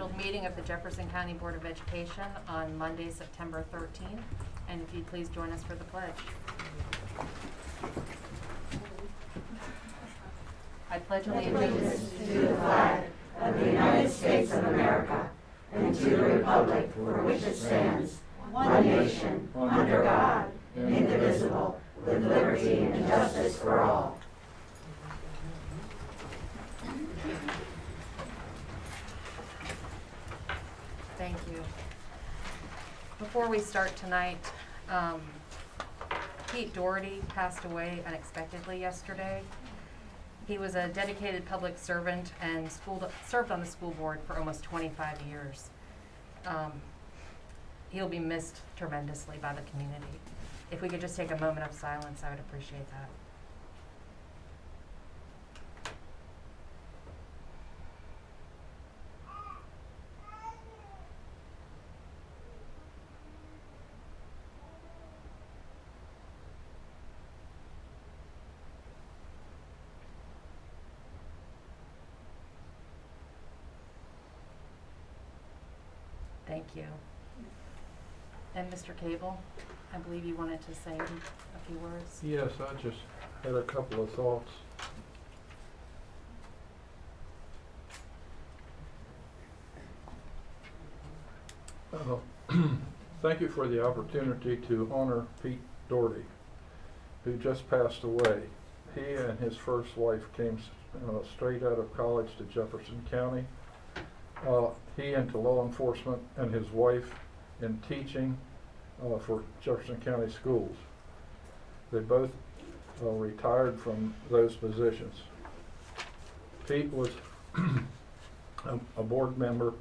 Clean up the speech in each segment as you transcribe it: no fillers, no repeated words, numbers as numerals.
scheduled meeting of the Jefferson County Board of Education on Monday, September 13th. And if you'd please join us for the pledge. I pledge allegiance to the flag of the United States of America and to the republic for which it stands, one nation, under God, indivisible, with liberty and justice for all. Thank you. Before we start tonight, Pete Doherty passed away unexpectedly yesterday. He was a dedicated public servant and served on the school board for almost 25 years. He'll be missed tremendously by the community. If we could just take a moment of silence, I would appreciate that. Thank you. And Mr. Cable, I believe you wanted to say a few words. Yes, I just had a couple of thoughts. Thank you for the opportunity to honor Pete Doherty, who just passed away. He and his first wife came straight out of college to Jefferson County. He into law enforcement, and his wife in teaching for Jefferson County schools. They both retired from those positions. Pete was a board member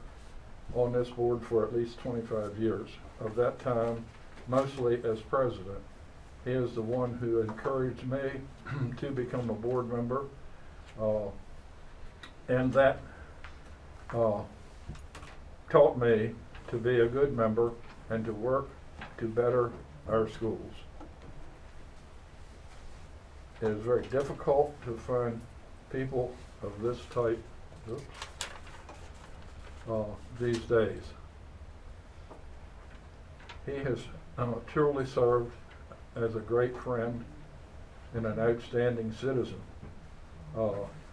on this board for at least 25 years. Of that time, mostly as president. He is the one who encouraged me to become a board member, and that taught me to be a good member and to work to better our schools. It is very difficult to find people of this type these days. He has truly served as a great friend and an outstanding citizen.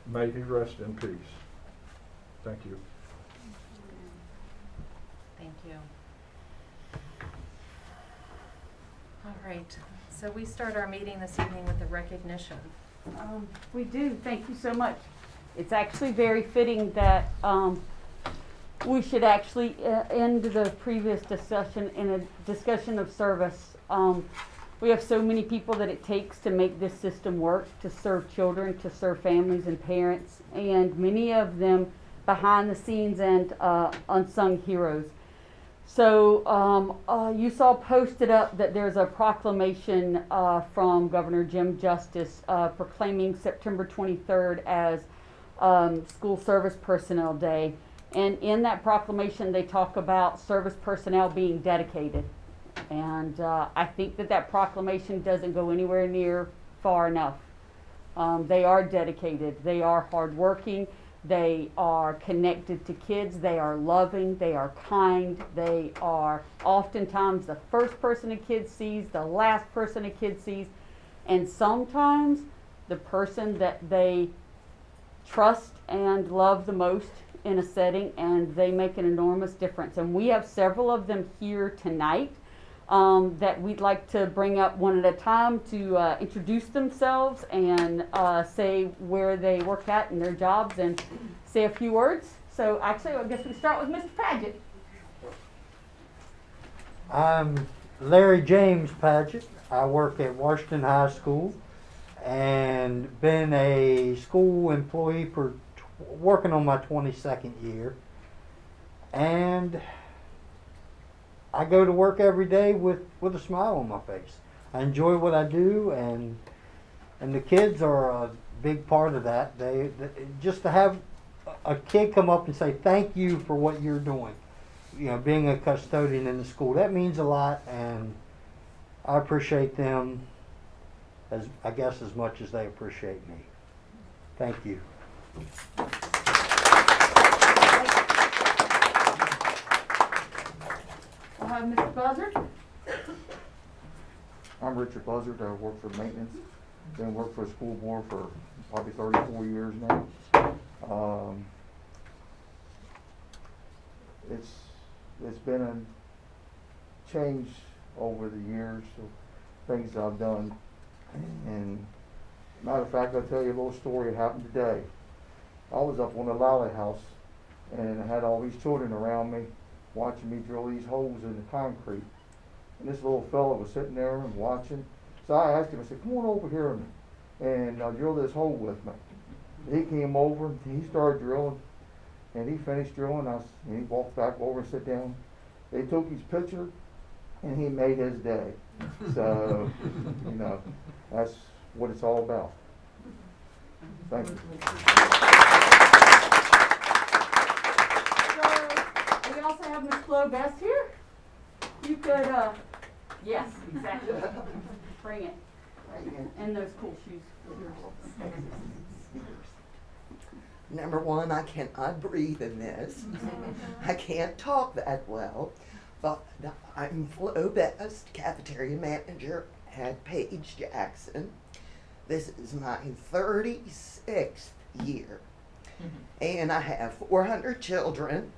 May he rest in peace. Thank you. Thank you. All right, so we start our meeting this evening with a recognition. We do. Thank you so much. It's actually very fitting that we should actually end the previous discussion in a discussion of service. We have so many people that it takes to make this system work, to serve children, to serve families and parents, and many of them behind the scenes and unsung heroes. So you saw posted up that there's a proclamation from Governor Jim Justice proclaiming September 23rd as School Service Personnel Day. And in that proclamation, they talk about service personnel being dedicated. And I think that proclamation doesn't go anywhere near far enough. They are dedicated. They are hardworking. They are connected to kids. They are loving. They are kind. They are oftentimes the first person a kid sees, the last person a kid sees, and sometimes the person that they trust and love the most in a setting, and they make an enormous difference. And we have several of them here tonight that we'd like to bring up one at a time to introduce themselves and say where they work at and their jobs and say a few words. So actually, I guess we start with Mr. Paget. I'm Larry James Paget. I work at Washington High School and been a school employee for working on my 22nd year. And I go to work every day with a smile on my face. I enjoy what I do, and the kids are a big part of that. They just to have a kid come up and say thank you for what you're doing, you know, being a custodian in the school, that means a lot, and I appreciate them as much as they appreciate me. Thank you. have Mr. Buzzard. I'm Richard Buzzard. I work for maintenance. Been working for the school board for probably 34 years now. It's been a change over the years of things I've done. And matter of fact, I'll tell you a little story that happened today. I was up on the Lally house and I had all these children around me watching me drill these holes in the concrete. And this little fella was sitting there and watching. So I asked him, I said, come on over here and drill this hole with me. He came over and he started drilling. And he finished drilling, and he walked back over and sat down. They took his picture, and he made his day. So, you know, that's what it's all about. Thank you. So, we also have Ms. Flo Best here. You could, yes, exactly. Bring it. And those cool shoes of yours. Number one, I cannot breathe in this. I can't talk that well, but I'm Flo Best, cafeteria manager at Paget, Jackson. This is my 36th year, and I have 400 children,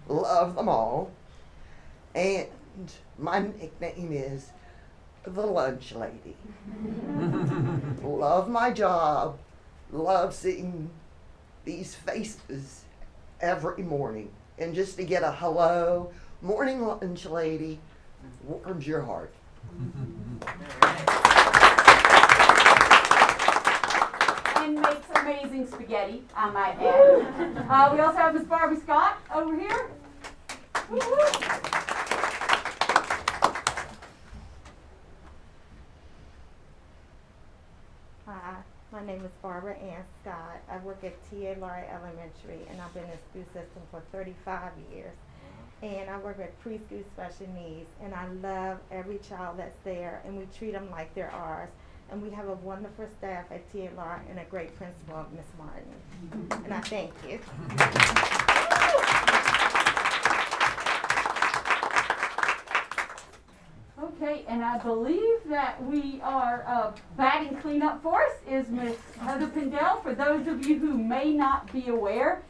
love them all, and my nickname is the Lunch Lady. Love my job, love seeing these faces every morning, and just to get a hello, morning lunch lady, warms your heart. And makes amazing spaghetti, I might add. We also have Miss Barbie Scott over here. Woo-hoo. Hi, my name is Barbara Ann Scott. I work at T.A. Laurie Elementary, and I've been in the school system for 35 years. And I work with preschool special needs, and I love every child that's there, and we treat them like they're ours. And we have a wonderful staff at T.A. Laurie and a great principal, Miss Martin. And I thank you. Okay, and I believe that we are batting cleanup for us is Miss Heather Pindell. For those of you who may not be aware,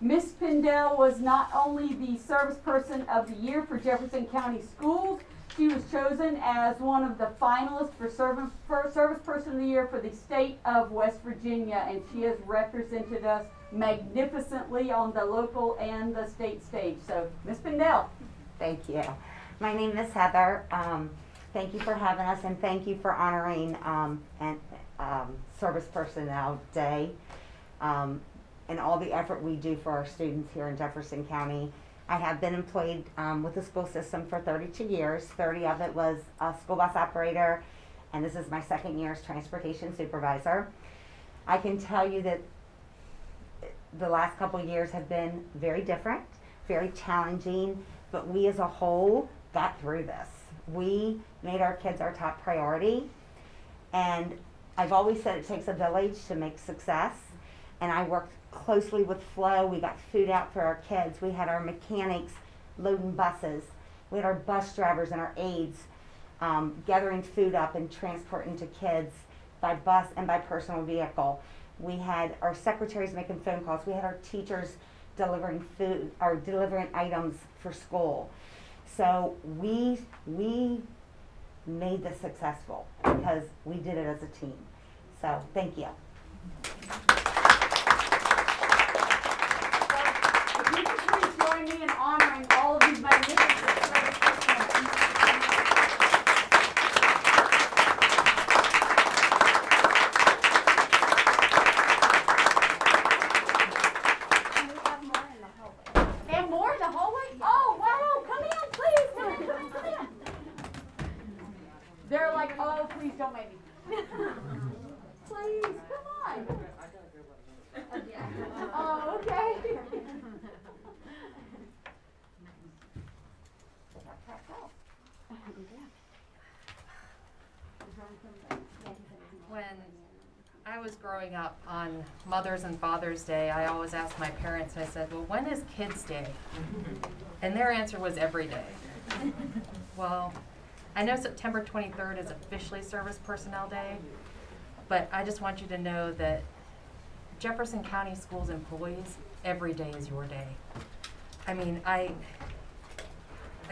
Miss Pindell was not only the Service Person of the Year for Jefferson County Schools, she was chosen as one of the finalists for Service Person of the Year for the state of West Virginia, and she has represented us magnificently on the local and the state stage. So, Miss Pindell. Thank you. My name is Heather. Thank you for having us, and thank you for honoring Service Personnel Day and all the effort we do for our students here in Jefferson County. I have been employed with the school system for 32 years. 30 of it was a school bus operator, and this is my second year as transportation supervisor. I can tell you that the last couple of years have been very different, very challenging, but we as a whole got through this. We made our kids our top priority, and I've always said it takes a village to make success, and I worked closely with Flo. We got food out for our kids. We had our mechanics loading buses. We had our bus drivers and our aides gathering food up and transporting to kids by bus and by personal vehicle. We had our secretaries making phone calls. We had our teachers delivering food or delivering items for school. So we made this successful because we did it as a team. So thank you. If you could please join me in honoring all of these magnificent service personnel. And more in the hallway? Oh, wow, come in, please, come in. They're like, oh, please don't make me. Please, come on. Oh, okay. When I was growing up on Mother's and Father's Day, I always asked my parents, and I said, well, when is Kids Day? And their answer was every day. Well, I know September 23rd is officially Service Personnel Day, but I just want you to know that Jefferson County Schools employees, every day is your day. I mean, I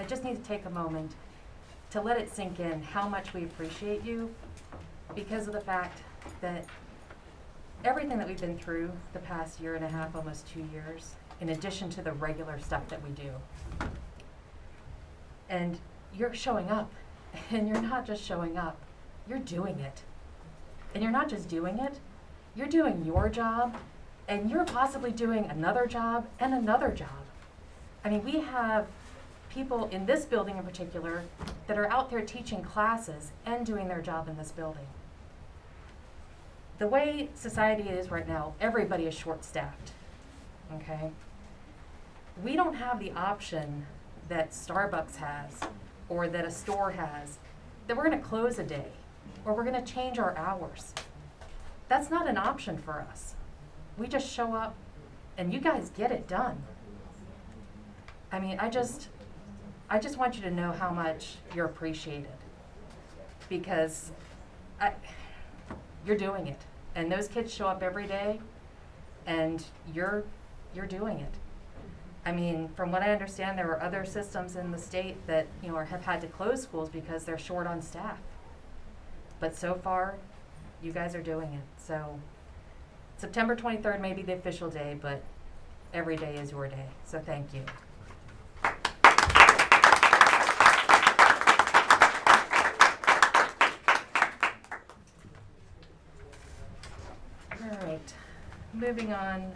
just need to take a moment to let it sink in how much we appreciate you because of the fact that everything that we've been through the past year and a half, almost 2 years, in addition to the regular stuff that we do. And you're showing up, and you're not just showing up, you're doing it. And you're not just doing it, you're doing your job, and you're possibly doing another job and another job. I mean, we have people in this building in particular that are out there teaching classes and doing their job in this building. The way society is right now, everybody is short-staffed, okay? We don't have the option that Starbucks has or that a store has that we're gonna close a day or we're gonna change our hours. That's not an option for us. We just show up and you guys get it done. I mean, I just want you to know how much you're appreciated because you're doing it. And those kids show up every day and you're doing it. I mean, from what I understand, there are other systems in the state that, you know, have had to close schools because they're short on staff. But so far, you guys are doing it. So September 23rd may be the official day, but every day is your day. So thank you. All right, moving on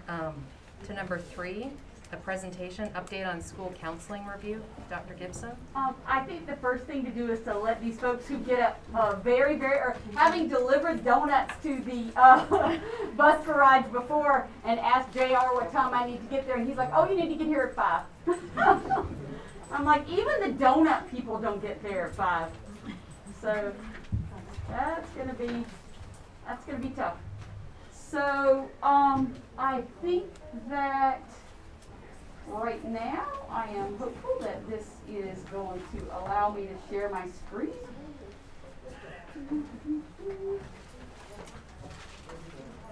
to number 3, a presentation, update on school counseling review. Dr. Gibson? I think the first thing to do is to let these folks who get up or having delivered donuts to the bus garage before and asked JR what time I need to get there, and he's like, oh, you need to get here at 5. I'm like, even the donut people don't get there at 5. So that's gonna be tough. So I think that right now I am hopeful that this is going to allow me to share my screen.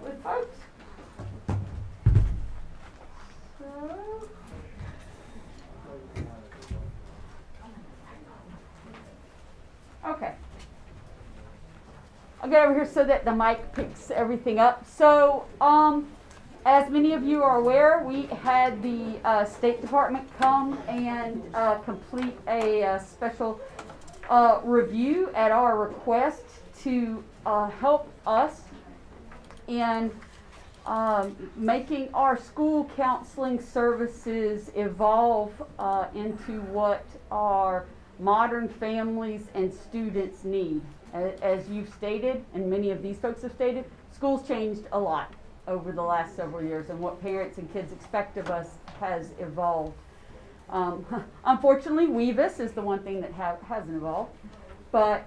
With folks. So okay. I'll get over here so that the mic picks everything up. So, as many of you are aware, we had the State Department come and complete a special review at our request to help us in making our school counseling services evolve into what our modern families and students need. As you've stated, and many of these folks have stated, school's changed a lot over the last several years, and what parents and kids expect of us has evolved. Unfortunately, WEVIS is the one thing that hasn't evolved. But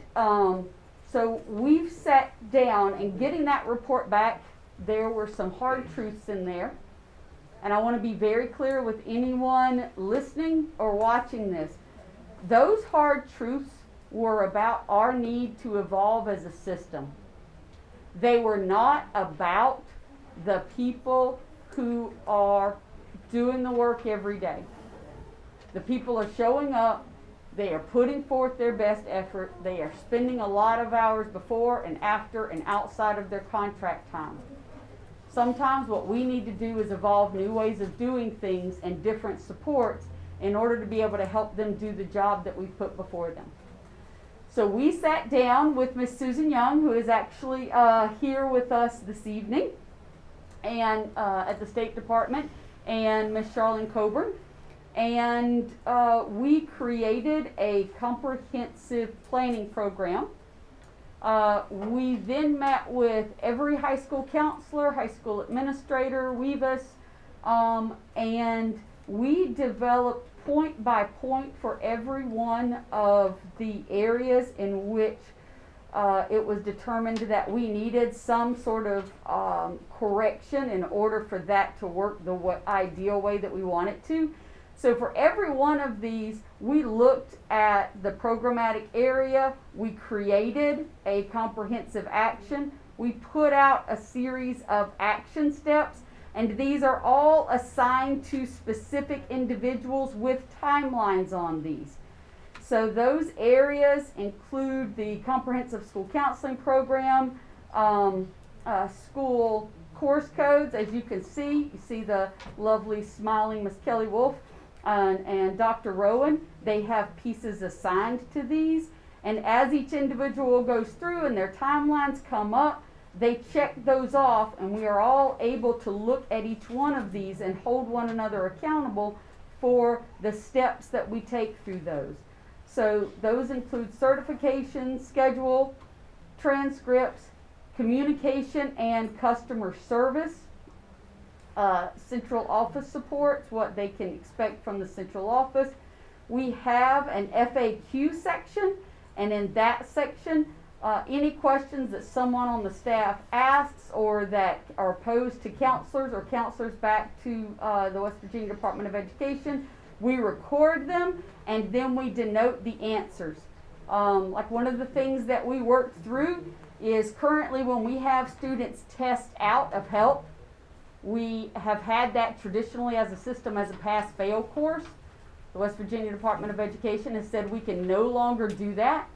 so we've sat down, and getting that report back, there were some hard truths in there. And I want to be very clear with anyone listening or watching this. Those hard truths were about our need to evolve as a system. They were not about the people who are doing the work every day. The people are showing up, they are putting forth their best effort, they are spending a lot of hours before and after and outside of their contract time. Sometimes what we need to do is evolve new ways of doing things and different supports in order to be able to help them do the job that we've put before them. So we sat down with Miss Susan Young, who is actually here with us this evening, and at the State Department, and Miss Charlene Coburn, and we created a comprehensive planning program. We then met with every high school counselor, high school administrator, WEVIS, and we developed point by point for every one of the areas in which it was determined that we needed some sort of correction in order for that to work the ideal way that we want it to. So for every one of these, we looked at the programmatic area, we created a comprehensive action, we put out a series of action steps, and these are all assigned to specific individuals with timelines on these. So those areas include the comprehensive school counseling program, school course codes. As you can see, you see the lovely smiling Miss Kelly Wolf and Dr. Rowan. They have pieces assigned to these, and as each individual goes through and their timelines come up, they check those off, and we are all able to look at each one of these and hold one another accountable for the steps that we take through those. So those include certification, schedule, transcripts, communication and customer service, central office supports, what they can expect from the central office. We have an FAQ section, and in that section, any questions that someone on the staff asks or that are posed to counselors or counselors back to the West Virginia Department of Education, we record them and then we denote the answers. Like one of the things that we worked through is currently when we have students test out of help, we have had that traditionally as a system as a pass-fail course. The West Virginia Department of Education has said we can no longer do that,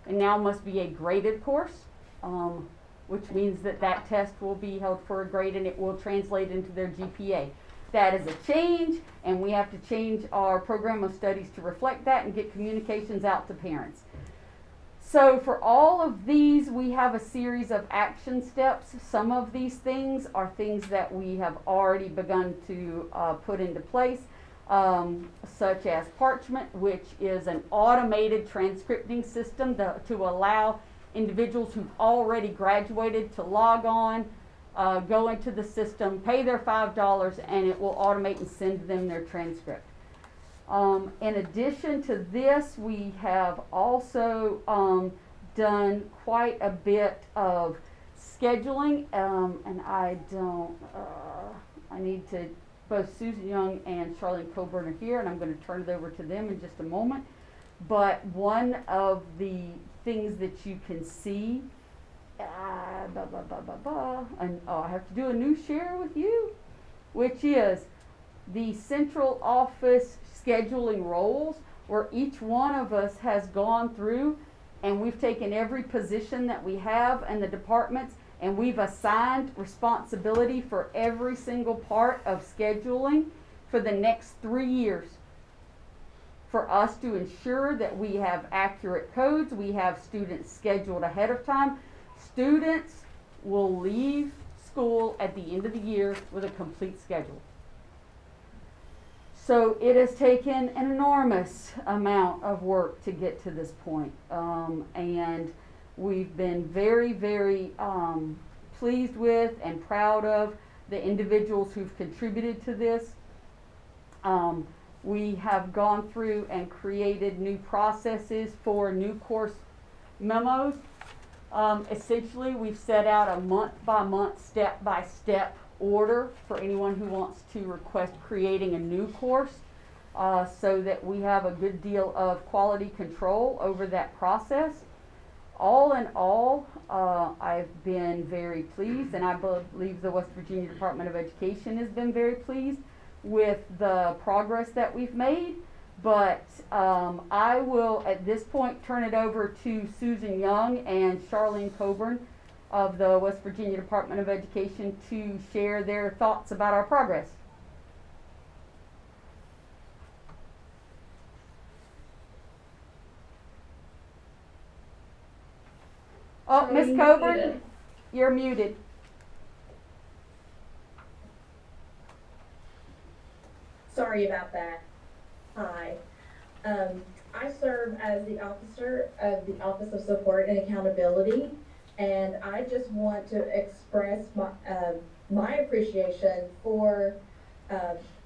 and now must be a graded course, which means that that test will be held for a grade and it will translate into their GPA. That is a change, and we have to change our program of studies to reflect that and get communications out to parents. So for all of these, we have a series of action steps. Some of these things are things that we have already begun to put into place, such as Parchment, which is an automated transcripting system to allow individuals who've already graduated to log on, go into the system, pay their $5, and it will automate and send them their transcript. In addition to this, we have also done quite a bit of scheduling, and I need to, both Susan Young and Charlene Coburn are here, and I'm going to turn it over to them in just a moment. But one of the things that you can see, and I have to do a new share with you, which is the central office scheduling roles, where each one of us has gone through and we've taken every position that we have in the departments and we've assigned responsibility for every single part of scheduling for the next 3 years, for us to ensure that we have accurate codes, we have students scheduled ahead of time. Students will leave school at the end of the year with a complete schedule. So it has taken an enormous amount of work to get to this point. And we've been very, very pleased with and proud of the individuals who've contributed to this. We have gone through and created new processes for new course memos. Essentially, we've set out a month-by-month, step-by-step order for anyone who wants to request creating a new course, so that we have a good deal of quality control over that process. All in all, I've been very pleased, and I believe the West Virginia Department of Education has been very pleased with the progress that we've made. But I will at this point turn it over to Susan Young and Charlene Coburn of the West Virginia Department of Education to share their thoughts about our progress. Oh, Ms. Coburn, you're muted. Sorry about that. Hi. I serve as the officer of the Office of Support and Accountability, and I just want to express my appreciation for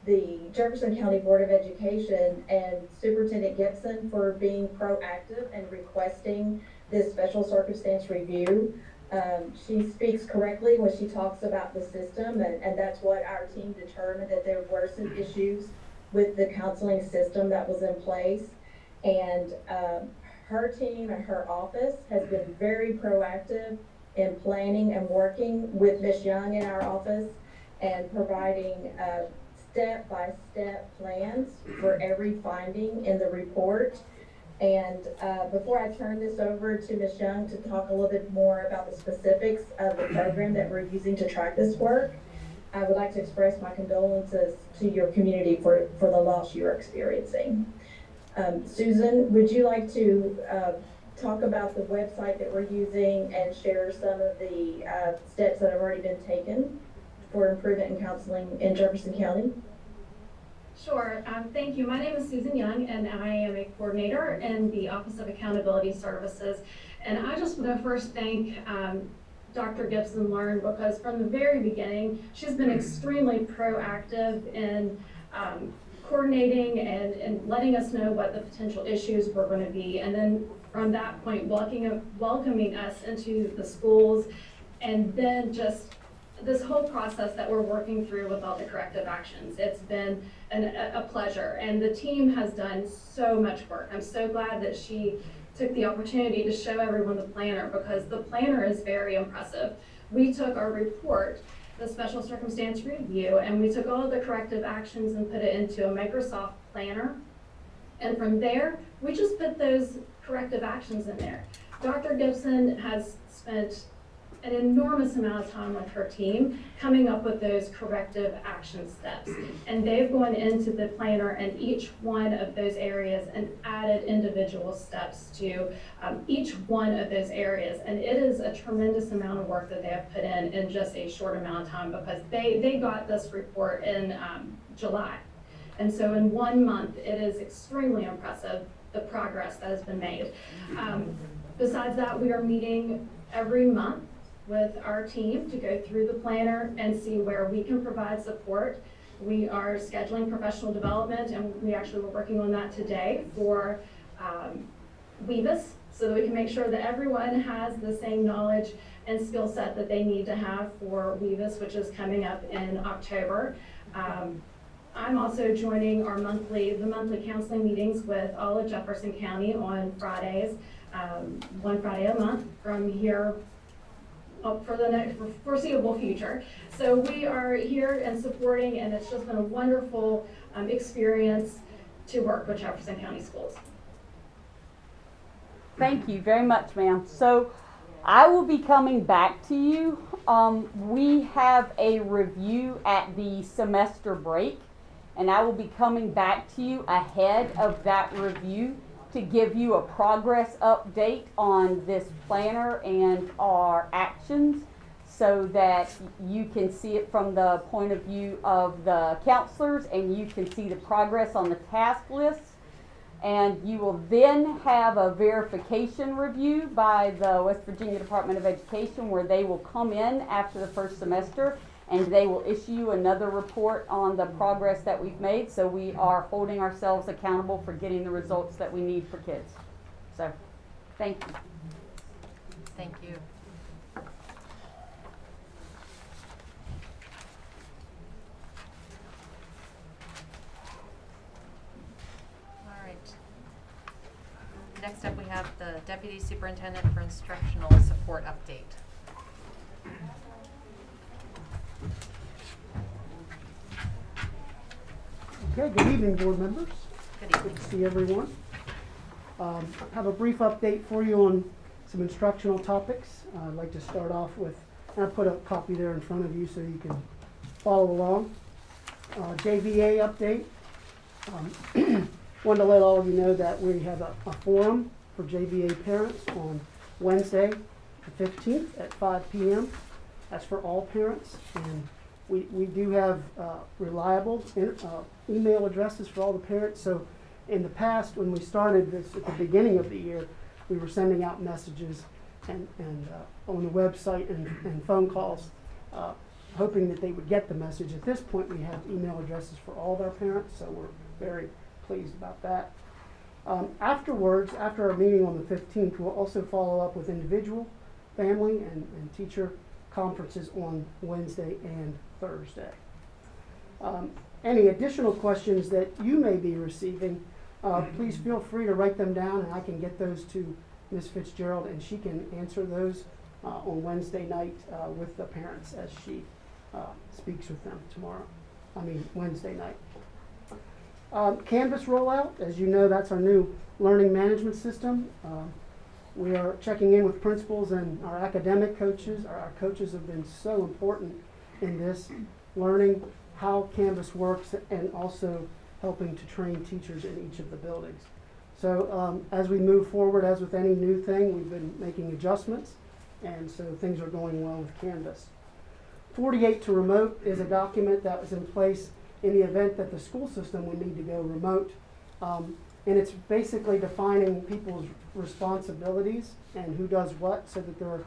the Jefferson County Board of Education and Superintendent Gibson for being proactive and requesting this special circumstance review. She speaks correctly when she talks about the system, and that's what our team determined, that there were some issues with the counseling system that was in place. And her team and her office has been very proactive in planning and working with Ms. Young in our office and providing step-by-step plans for every finding in the report. And before I turn this over to Ms. Young to talk a little bit more about the specifics of the program that we're using to track this work, I would like to express my condolences to your community for the loss you're experiencing. Susan, would you like to talk about the website that we're using and share some of the steps that have already been taken for improvement in counseling in Jefferson County? Sure. Thank you. My name is Susan Young, and I am a coordinator in the Office of Accountability Services. And I just want to first thank Dr. Gibson Learn, because from the very beginning, she's been extremely proactive in coordinating and letting us know what the potential issues were going to be. And then from that point, welcoming us into the schools, and then just this whole process that we're working through with all the corrective actions. It's been a pleasure, and the team has done so much work. I'm so glad that she took the opportunity to show everyone the planner, because the planner is very impressive. We took our report, the special circumstance review, and we took all of the corrective actions and put it into a Microsoft planner. And from there, we just put those corrective actions in there. Dr. Gibson has spent an enormous amount of time with her team coming up with those corrective action steps. And they've gone into the planner and each one of those areas and added individual steps to each one of those areas. And it is a tremendous amount of work that they have put in just a short amount of time, because they got this report in July. And so in 1 month, it is extremely impressive, the progress that has been made. Besides that, we are meeting every month with our team to go through the planner and see where we can provide support. We are scheduling professional development, and we actually were working on that today for WEVIS, so that we can make sure that everyone has the same knowledge and skill set that they need to have for WEVIS, which is coming up in October. I'm also joining the monthly counseling meetings with all of Jefferson County on Fridays, 1 Friday a month from here for the next foreseeable future. So we are here and supporting, and it's just been a wonderful experience to work with Jefferson County Schools. Thank you very much, ma'am. So I will be coming back to you. We have a review at the semester break, and I will be coming back to you ahead of that review to give you a progress update on this planner and our actions, so that you can see it from the point of view of the counselors, and you can see the progress on the task lists. And you will then have a verification review by the West Virginia Department of Education, where they will come in after the first semester and they will issue you another report on the progress that we've made. So we are holding ourselves accountable for getting the results that we need for kids. So, thank you. Thank you. All right. Next up, we have the Deputy Superintendent for Instructional Support update. Okay, good evening, board members. Good evening. Good to see everyone. I have a brief update for you on some instructional topics. I'd like to start off with, and I put a copy there in front of you so you can follow along. JVA update. Wanted to let all of you know that we have a forum for JVA parents on Wednesday, the 15th at 5 p.m. That's for all parents, and we do have reliable email addresses for all the parents. So in the past, when we started this at the beginning of the year, we were sending out messages and on the website and phone calls, hoping that they would get the message. At this point, we have email addresses for all of our parents, so we're very pleased about that. Afterwards, after our meeting on the 15th, we'll also follow up with individual, family, and teacher conferences on Wednesday and Thursday. any additional questions that you may be receiving, please feel free to write them down, and I can get those to Ms. Fitzgerald, and she can answer those on Wednesday night with the parents as she speaks with them Wednesday night. Canvas rollout, as you know, that's our new learning management system. We are checking in with principals and our academic coaches. Our coaches have been so important in this, learning how Canvas works and also helping to train teachers in each of the buildings. So as we move forward, as with any new thing, we've been making adjustments, and so things are going well with Canvas. 48 to remote is a document that was in place in the event that the school system would need to go remote. And it's basically defining people's responsibilities and who does what, so that there are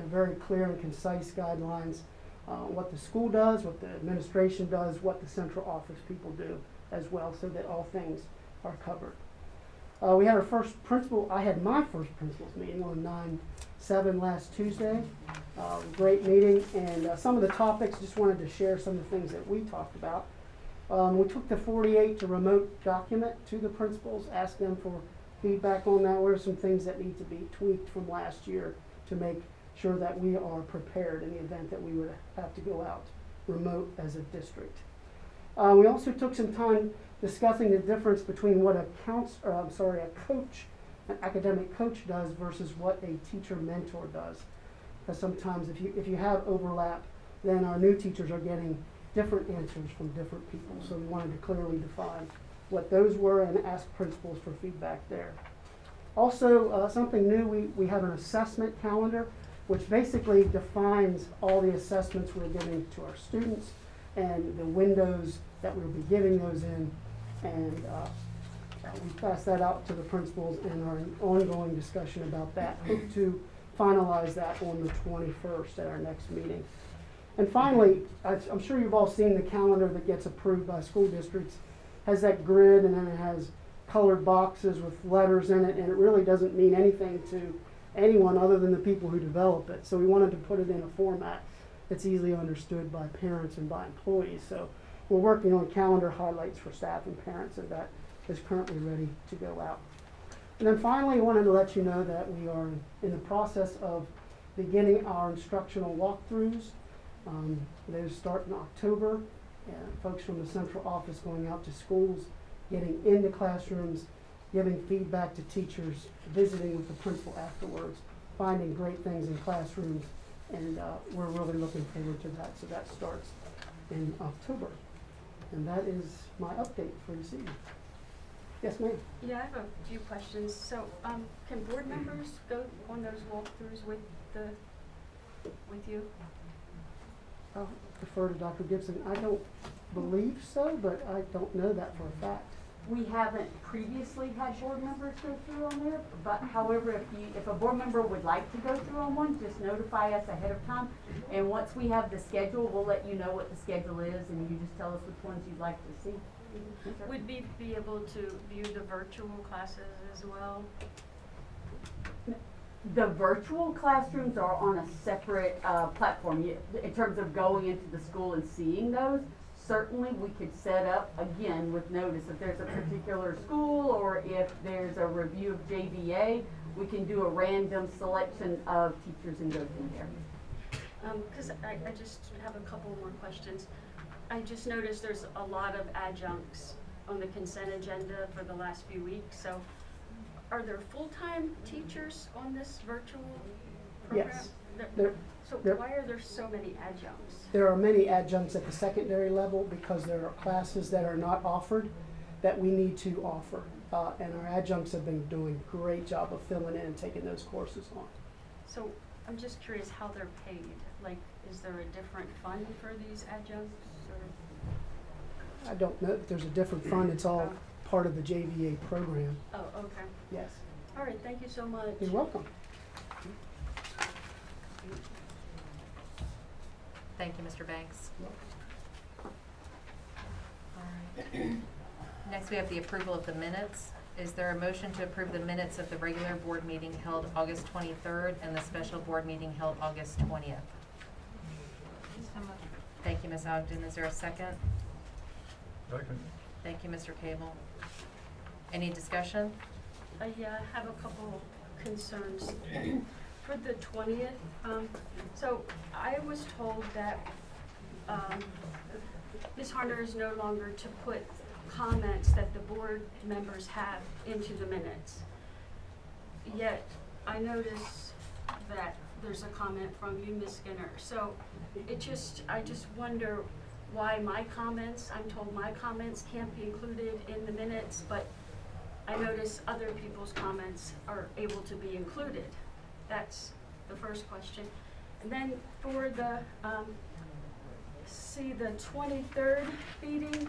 very clear and concise guidelines, what the school does, what the administration does, what the central office people do as well, so that all things are covered. We had I had my first principals meeting on 9/7 last Tuesday. Great meeting, and some of the topics, just wanted to share some of the things that we talked about. We took the 48 to remote document to the principals, asked them for feedback on that. What are some things that need to be tweaked from last year to make sure that we are prepared in the event that we would have to go out remote as a district. We also took some time discussing the difference between what an academic coach does versus what a teacher mentor does. Because sometimes if you have overlap, then our new teachers are getting different answers from different people. So we wanted to clearly define what those were and ask principals for feedback there. Also, something new, we have an assessment calendar, which basically defines all the assessments we're giving to our students and the windows that we'll be giving those in. And we pass that out to the principals and are in ongoing discussion about that. Hope to finalize that on the 21st at our next meeting. And finally, I'm sure you've all seen the calendar that gets approved by school districts. Has that grid, and then it has colored boxes with letters in it, and it really doesn't mean anything to anyone other than the people who develop it. So we wanted to put it in a format that's easily understood by parents and by employees. So we're working on calendar highlights for staff and parents, and that is currently ready to go out. And then finally, I wanted to let you know that we are in the process of beginning our instructional walkthroughs. Those start in October, and folks from the central office going out to schools, getting into classrooms, giving feedback to teachers, visiting with the principal afterwards, finding great things in classrooms, and we're really looking forward to that. So that starts in October. And that is my update for this evening. Yes, ma'am. Yeah, I have a few questions. So, can board members go on those walkthroughs with you? I'll defer to Dr. Gibson. I don't believe so, but I don't know that for a fact. We haven't previously had board members go through on there, but however, if a board member would like to go through on one, just notify us ahead of time. And once we have the schedule, we'll let you know what the schedule is, and you just tell us which ones you'd like to see. Would we be able to view the virtual classes as well? The virtual classrooms are on a separate platform. In terms of going into the school and seeing those, certainly we could set up, again, with notice if there's a particular school or if there's a review of JVA, we can do a random selection of teachers and go from there. Because I just have a couple more questions. I just noticed there's a lot of adjuncts on the consent agenda for the last few weeks. So are there full-time teachers on this virtual program? Yes. So why are there so many adjuncts? There are many adjuncts at the secondary level because there are classes that are not offered that we need to offer. And our adjuncts have been doing a great job of filling in and taking those courses on. So I'm just curious how they're paid. Like, is there a different fund for these adjuncts? Or? I don't know if there's a different fund. It's all part of the JVA program. Oh, okay. Yes. All right, thank you so much. You're welcome. Thank you, Mr. Banks. All right. Next, we have the approval of the minutes. Is there a motion to approve the minutes of the regular board meeting held August 23rd and the special board meeting held August 20th? Thank you, Ms. Ogden. Is there a second? Second. Thank you, Mr. Cable. Any discussion? I have a couple concerns. For the 20th, so I was told that Ms. Harner is no longer to put comments that the board members have into the minutes. Yet, I notice that there's a comment from you, Ms. Skinner. So I just wonder why my comments, I'm told my comments can't be included in the minutes, but I notice other people's comments are able to be included. That's the first question. And then for the, the 23rd meeting,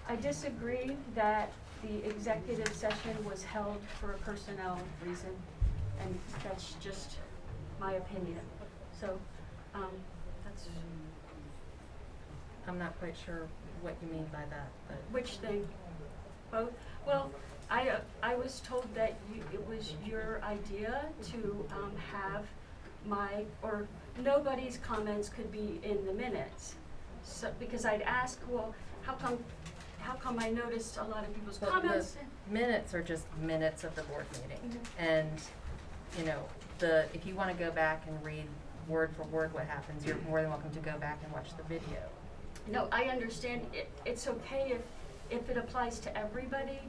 I disagree that the executive session was held for a personnel reason, and that's just my opinion. So, that's. I'm not quite sure what you mean by that, but. Which thing? Both? Well, I was told that it was your idea to have nobody's comments could be in the minutes. So, because I'd ask, well, how come I noticed a lot of people's Well, comments? the minutes are just minutes of the board meeting. Mhm. And, you know, if you want to go back and read word for word what happens, you're more than welcome to go back and watch the video. No, I understand it's okay if it applies to everybody,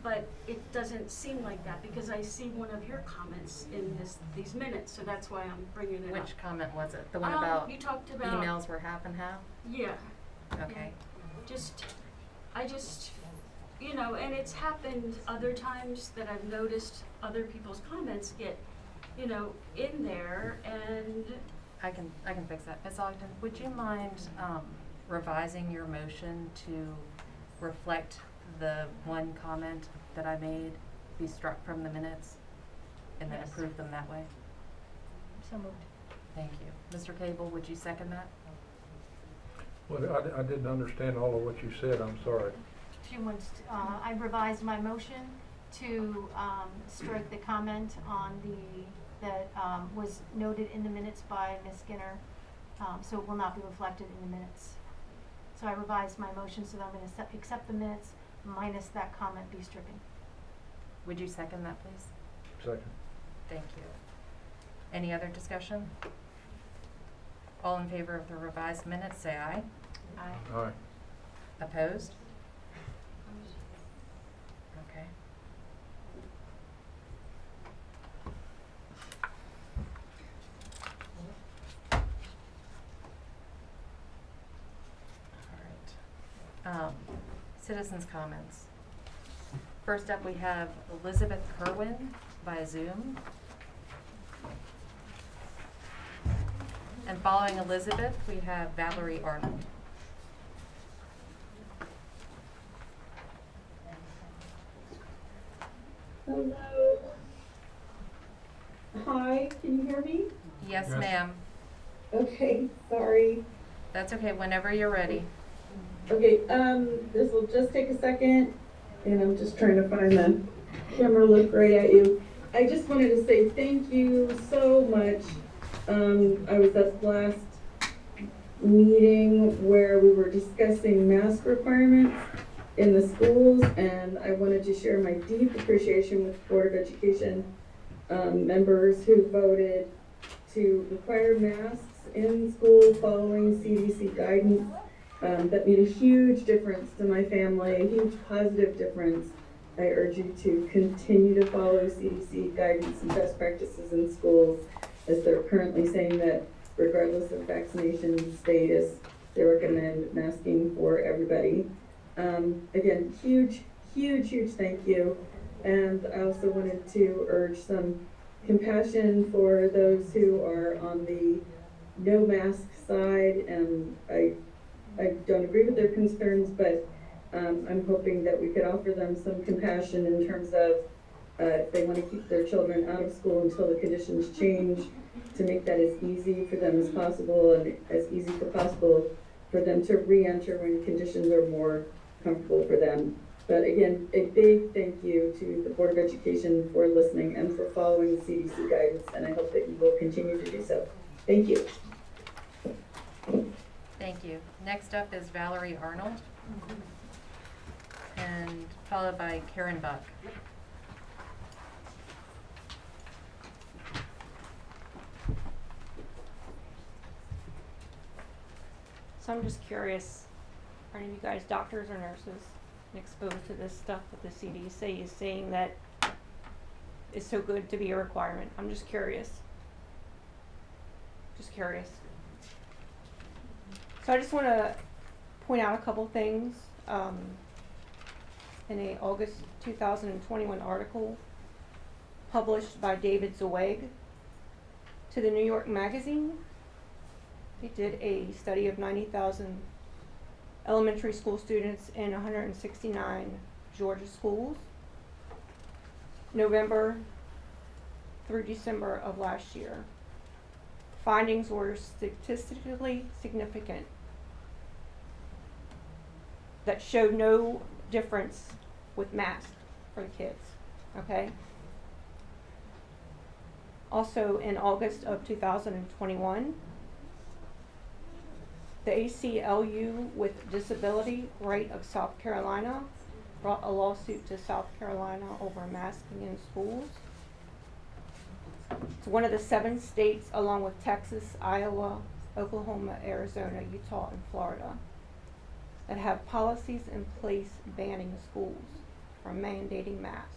but it doesn't seem like that because I see one of your comments in these minutes, so that's why I'm bringing it up. Which comment was it? The one about you talked about emails were half and half? Yeah. Okay. I just, you know, and it's happened other times that I've noticed other people's comments get, you know, in there, and I can fix that. Ms. Ogden, would you mind revising your motion to reflect the one comment that I made be struck from the minutes and then Yes. approve them that way? so moved. Thank you. Mr. Cable, would you second that? Well, I didn't understand all of what you said, I'm sorry. She wants to, I revised my motion to strike the comment on that was noted in the minutes by Ms. Skinner, so it will not be reflected in the minutes. So I revised my motion so that I'm going to accept the minutes minus that comment be stricken. Would you second that, please? Second. Thank you. Any other discussion? All in favor of the revised minutes, say aye. Aye. Aye. Opposed? Okay. All right. Citizens' comments. First up, we have Elizabeth Kerwin via Zoom. And following Elizabeth, we have Valerie Arnold. Hello. Hi, can you hear me? Yes, Yes. ma'am. Okay, sorry. That's okay, whenever you're ready. Okay, this will just take a second, and I'm just trying to find the camera look right at you. I just wanted to say thank you so much. I was at the last meeting where we were discussing mask requirements in the schools, and I wanted to share my deep appreciation with the Board of Education members who voted to require masks in school following CDC guidance. That made a huge difference to my family, a huge positive difference. I urge you to continue to follow CDC guidance and best practices in schools, as they're currently saying that regardless of vaccination status, they recommend masking for everybody. Again, huge thank you. And I also wanted to urge some compassion for those who are on the no mask side. I don't agree with their concerns, but I'm hoping that we could offer them some compassion in terms of if they want to keep their children out of school until the conditions change, to make that as easy for them as possible and as easy as possible for them to re-enter when conditions are more comfortable for them. But again, a big thank you to the Board of Education for listening and for following the CDC guidance, and I hope that you will continue to do so. Thank you. Thank you. Next up is Valerie Arnold. and followed by Karen Buck. So I'm just curious, are any of you guys doctors or nurses and exposed to this stuff that the CDC is saying that is so good to be a requirement? I'm just curious. Just curious. So I just want to point out a couple things. In a August 2021 article published by David Zweig to the New York Magazine, they did a study of 90,000 elementary school students in 169 Georgia schools, November through December of last year. Findings were statistically significant that showed no difference with masks for the kids, okay? Also in August of 2021, the ACLU with Disability Right of South Carolina brought a lawsuit to South Carolina over masking in schools. It's one of the 7 states, along with Texas, Iowa, Oklahoma, Arizona, Utah, and Florida, that have policies in place banning schools from mandating masks.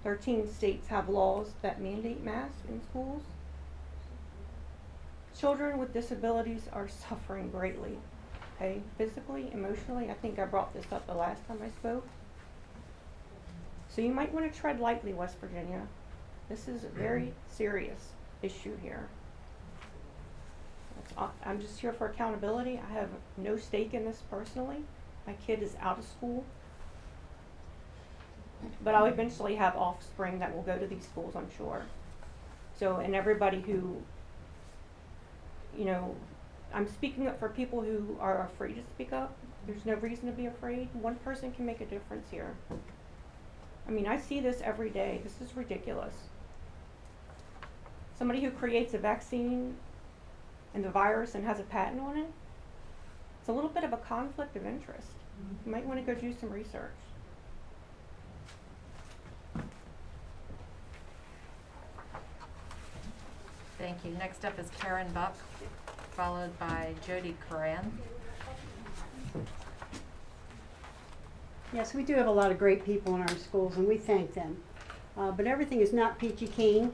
13 states have laws that mandate masks in schools. Children with disabilities are suffering greatly, okay? Physically, emotionally. I think I brought this up the last time I spoke. So you might want to tread lightly, West Virginia. This is a very serious issue here. I'm just here for accountability. I have no stake in this personally. My kid is out of school. But I'll eventually have offspring that will go to these schools, I'm sure. So, and everybody who, you know, I'm speaking up for people who are afraid to speak up. There's no reason to be afraid. One person can make a difference here. I mean, I see this every day. This is ridiculous. Somebody who creates a vaccine and the virus and has a patent on it, it's a little bit of a conflict of interest. You might want to go do some research. Thank you. Next up is Karen Buck, followed by Jody Coran. Yes, we do have a lot of great people in our schools, and we thank them. But everything is not peachy keen.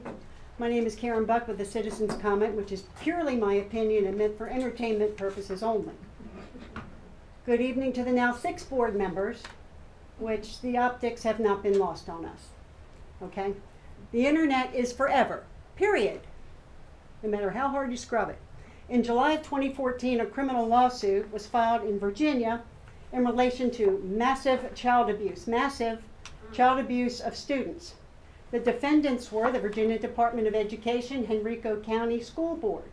My name is Karen Buck with the Citizens Comment, which is purely my opinion and meant for entertainment purposes only. Good evening to the now 6 board members, which the optics have not been lost on us. Okay? The internet is forever, period. No matter how hard you scrub it. In July of 2014, a criminal lawsuit was filed in Virginia in relation to massive child abuse of students. The defendants were the Virginia Department of Education, Henrico County School Board.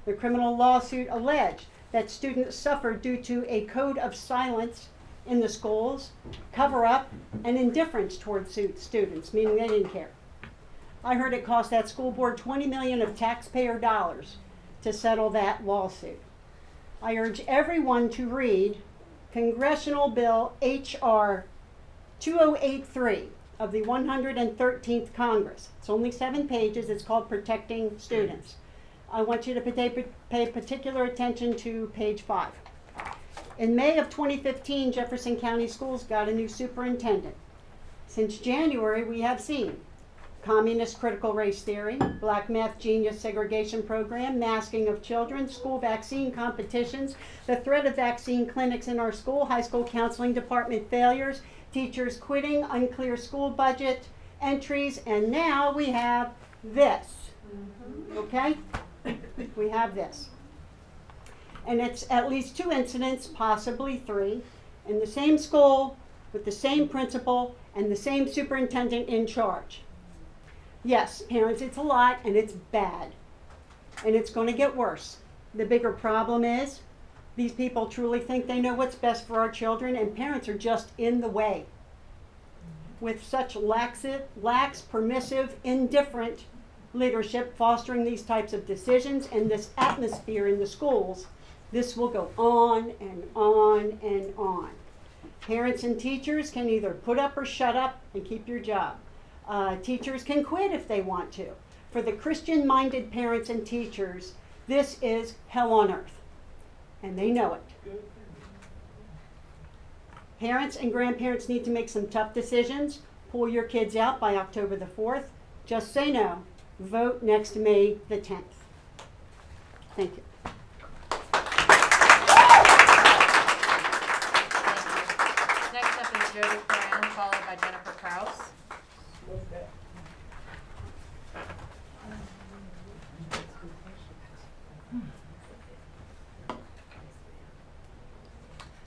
The criminal lawsuit alleged that students suffered due to a code of silence in the schools, cover-up, and indifference towards students, meaning they didn't care. I heard it cost that school board $20 million of taxpayer dollars to settle that lawsuit. I urge everyone to read Congressional Bill H.R. 2083 of the 113th Congress. It's only 7 pages. It's called Protecting Students. I want you to pay particular attention to page 5. In May of 2015, Jefferson County Schools got a new superintendent. Since January, we have seen communist critical race theory, black math genius segregation program, masking of children, school vaccine competitions, the threat of vaccine clinics in our school, high school counseling department failures, teachers quitting, unclear school budget entries, and now we have this. Okay? We have this. And it's at least 2 incidents, possibly 3, in the same school with the same principal and the same superintendent in charge. Yes, parents, it's a lot and it's bad. And it's going to get worse. The bigger problem is these people truly think they know what's best for our children, and parents are just in the way. With such lax, permissive, indifferent leadership fostering these types of decisions and this atmosphere in the schools, this will go on and on and on. Parents and teachers can either put up or shut up and keep your job. Teachers can quit if they want to. For the Christian-minded parents and teachers, this is hell on earth, and they know it. Parents and grandparents need to make some tough decisions. Pull your kids out by October the 4th. Just say no. Vote next May the 10th. Thank you. Next up is Jody Coran, followed by Jennifer Krause.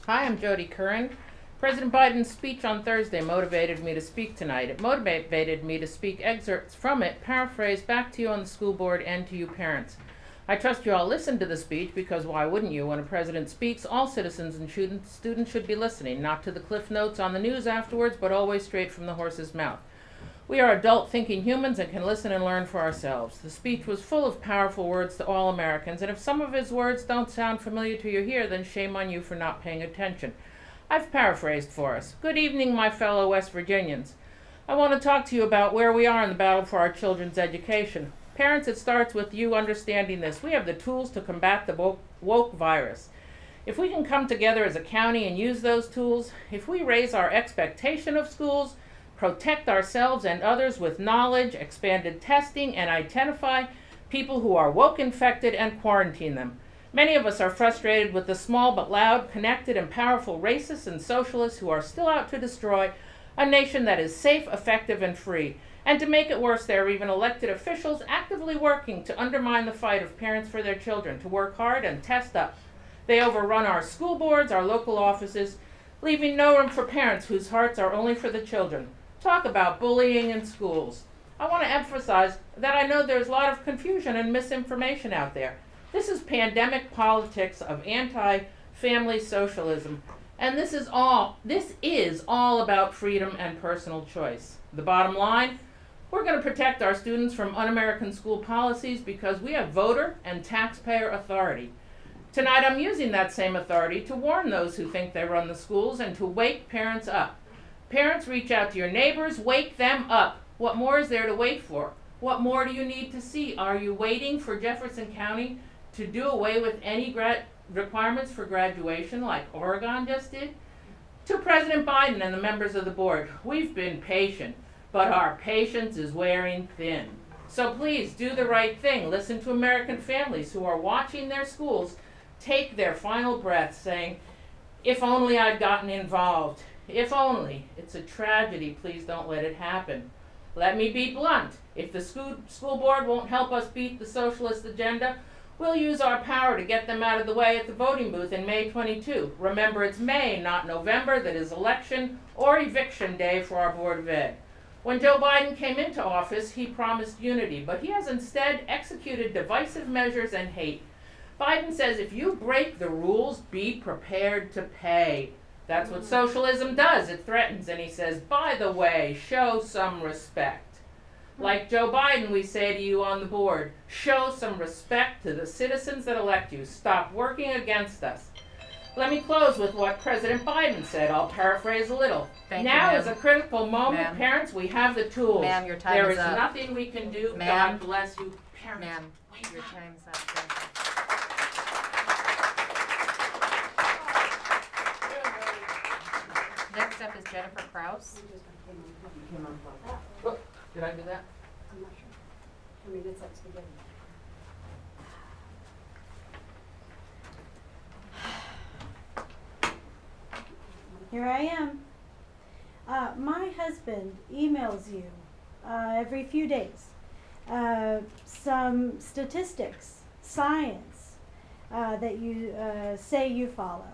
Hi, I'm Jody Curran. President Biden's speech on Thursday motivated me to speak tonight. It motivated me to speak excerpts from it, paraphrased back to you on the school board and to you parents. I trust you all listened to the speech because why wouldn't you? When a president speaks, all citizens and students should be listening, not to the cliff notes on the news afterwards, but always straight from the horse's mouth. We are adult thinking humans and can listen and learn for ourselves. The speech was full of powerful words to all Americans, and if some of his words don't sound familiar to you here, then shame on you for not paying attention. I've paraphrased for us. Good evening, my fellow West Virginians. I want to talk to you about where we are in the battle for our children's education. Parents, it starts with you understanding this. We have the tools to combat the woke virus. If we can come together as a county and use those tools, if we raise our expectation of schools, protect ourselves and others with knowledge, expanded testing, and identify people who are woke infected and quarantine them. Many of us are frustrated with the small but loud, connected, and powerful racists and socialists who are still out to destroy a nation that is safe, effective, and free. And to make it worse, there are even elected officials actively working to undermine the fight of parents for their children, to work hard and test up. They overrun our school boards, our local offices, leaving no room for parents whose hearts are only for the children. Talk about bullying in schools. I want to emphasize that I know there's a lot of confusion and misinformation out there. This is pandemic politics of anti-family socialism, and this is all about freedom and personal choice. The bottom line, we're going to protect our students from un-American school policies because we have voter and taxpayer authority. Tonight I'm using that same authority to warn those who think they run the schools and to wake parents up. Parents, reach out to your neighbors, wake them up. What more is there to wait for? What more do you need to see? Are you waiting for Jefferson County to do away with any requirements for graduation like Oregon just did? To President Biden and the members of the board, we've been patient, but our patience is wearing thin. So please do the right thing. Listen to American families who are watching their schools take their final breath saying, if only I'd gotten involved. If only. It's a tragedy. Please don't let it happen. Let me be blunt. If the school board won't help us beat the socialist agenda, we'll use our power to get them out of the way at the voting booth in May 22. Remember, it's May, not November, that is election or eviction day for our Board of Ed. When Joe Biden came into office, he promised unity, but he has instead executed divisive measures and hate. Biden says if you break the rules, be prepared to pay. That's what socialism does. It threatens, and he says, by the way, show some respect. Like Joe Biden, we say to you on the board, show some respect to the citizens that elect you. Stop working against us. Let me close with what President Biden said. I'll paraphrase a little. Now is a critical moment. Parents, we have the tools. Ma'am, your time there is is up. nothing we can do. Ma'am. God bless you. Parents, Ma'am, wake your up. time's up. Thank you. Next up is Jennifer Krause. Oh, did I do that? I'm not sure. I mean, it's like spaghetti. Here I am. My husband emails you every few days some statistics, science that you say you follow.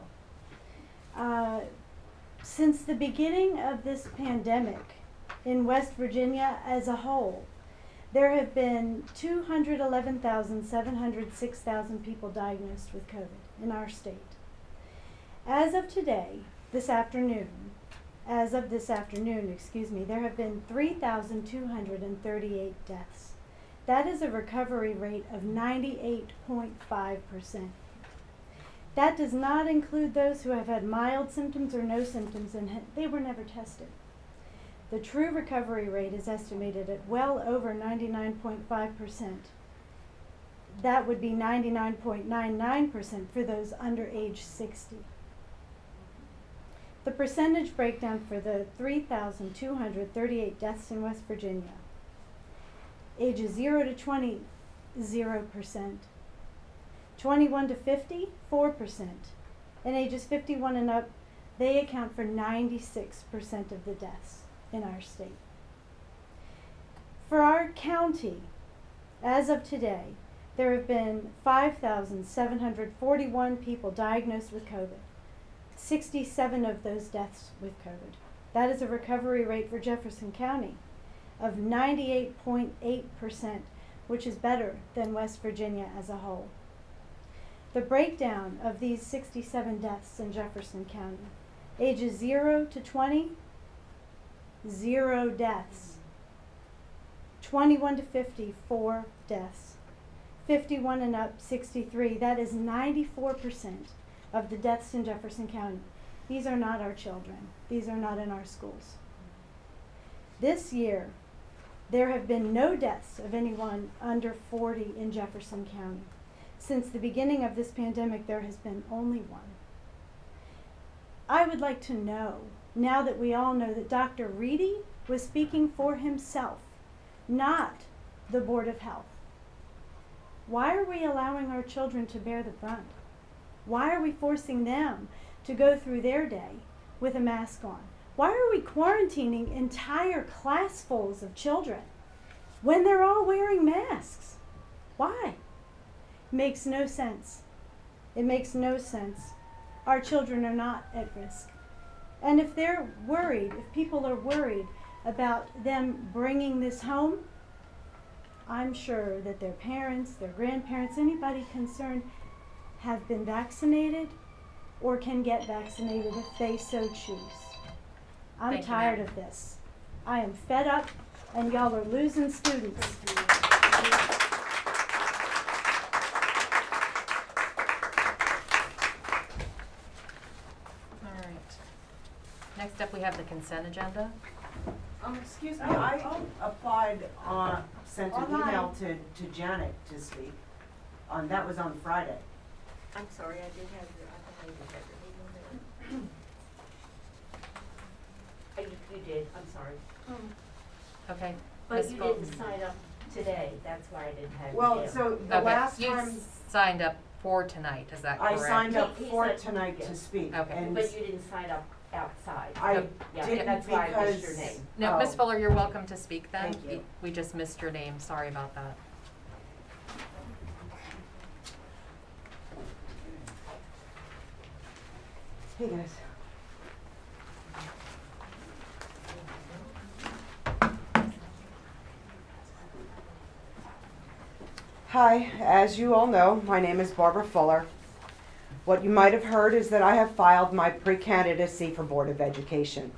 Since the beginning of this pandemic in West Virginia as a whole, there have been 211,706 people diagnosed with COVID in our state. As of this afternoon, there have been 3,238 deaths. That is a recovery rate of 98.5%. That does not include those who have had mild symptoms or no symptoms and they were never tested. The true recovery rate is estimated at well over 99.5%. That would be 99.99% for those under age 60. The percentage breakdown for the 3,238 deaths in West Virginia. Ages 0 to 20, 0%. 21 to 50, 4%. And ages 51 and up, they account for 96% of the deaths in our state. For our county, as of today, there have been 5,741 people diagnosed with COVID. 67 of those deaths with COVID. That is a recovery rate for Jefferson County of 98.8%, which is better than West Virginia as a whole. The breakdown of these 67 deaths in Jefferson County, ages 0 to 20, 0 deaths. 21 to 50, 4 deaths. 51 and up, 63. That is 94% of the deaths in Jefferson County. These are not our children. These are not in our schools. This year, there have been no deaths of anyone under 40 in Jefferson County. Since the beginning of this pandemic, there has been only one. I would like to know, now that we all know that Dr. Reedy was speaking for himself, not the Board of Health. Why are we allowing our children to bear the brunt? Why are we forcing them to go through their day with a mask on? Why are we quarantining entire classfuls of children when they're all wearing masks? Why? Makes no sense. It makes no sense. Our children are not at risk. And if they're worried, if people are worried about them bringing this home, I'm sure that their parents, their grandparents, anybody concerned have been vaccinated or can get vaccinated if they so choose. I'm Thank you, tired ma'am. of this. I am fed up and y'all are losing students. All right. Next up, we have the consent agenda. Excuse me, I applied sent an email to Janet to speak. That was on Friday. I'm sorry, I did have your, I thought I did have your email. You did, I'm sorry. Okay. But Ms. you Fulton. didn't sign up today, that's why I didn't have your Well, email. so the Okay, last you time signed up for tonight, is that correct? I signed up He for said- tonight to speak. Okay. And But you didn't sign up outside. I Yeah, didn't that's why I missed your because- name. No, Oh. Ms. Fuller, you're welcome to speak then. Thank you. We just missed your name, sorry about that. Hey guys. Hi, as you all know, my name is Barbara Fuller. What you might have heard is that I have filed my pre-candidacy for Board of Education.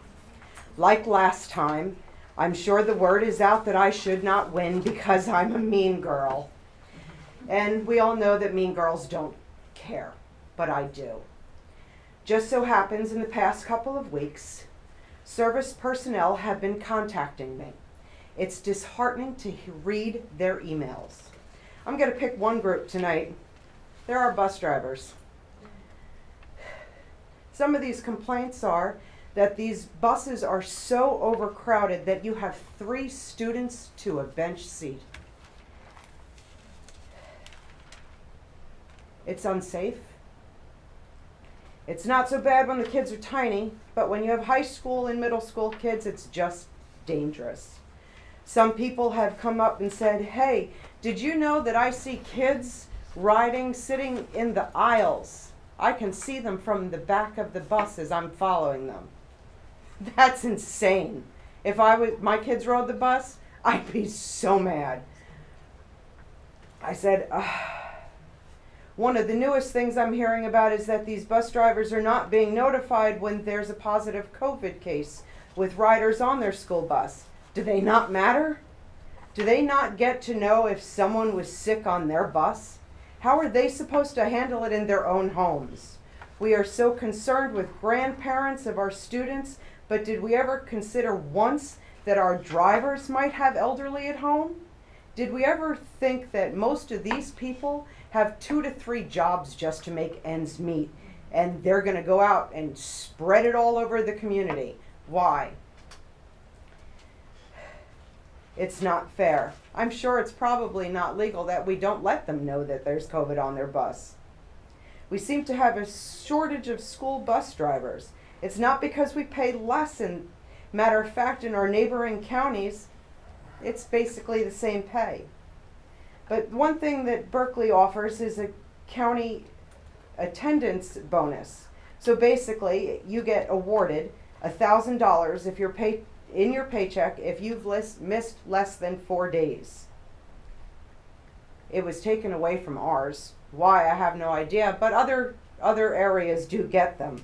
Like last time, I'm sure the word is out that I should not win because I'm a mean girl. And we all know that mean girls don't care, but I do. Just so happens in the past couple of weeks, service personnel have been contacting me. It's disheartening to read their emails. I'm going to pick one group tonight. There are bus drivers. Some of these complaints are that these buses are so overcrowded that you have 3 students to a bench seat. It's unsafe. It's not so bad when the kids are tiny, but when you have high school and middle school kids, it's just dangerous. Some people have come up and said, hey, did you know that I see kids riding, sitting in the aisles? I can see them from the back of the bus as I'm following them. That's insane. If my kids rode the bus, I'd be so mad. I said, one of the newest things I'm hearing about is that these bus drivers are not being notified when there's a positive COVID case with riders on their school bus. Do they not matter? Do they not get to know if someone was sick on their bus? How are they supposed to handle it in their own homes? We are so concerned with grandparents of our students, but did we ever consider once that our drivers might have elderly at home? Did we ever think that most of these people have 2 to 3 jobs just to make ends meet, and they're going to go out and spread it all over the community? Why? It's not fair. I'm sure it's probably not legal that we don't let them know that there's COVID on their bus. We seem to have a shortage of school bus drivers. It's not because we pay less. In matter of fact, in our neighboring counties, it's basically the same pay. But one thing that Berkeley offers is a county attendance bonus. So basically, you get awarded $1,000 if you're paid in your paycheck if you've missed less than 4 days. It was taken away from ours. Why, I have no idea, but other areas do get them.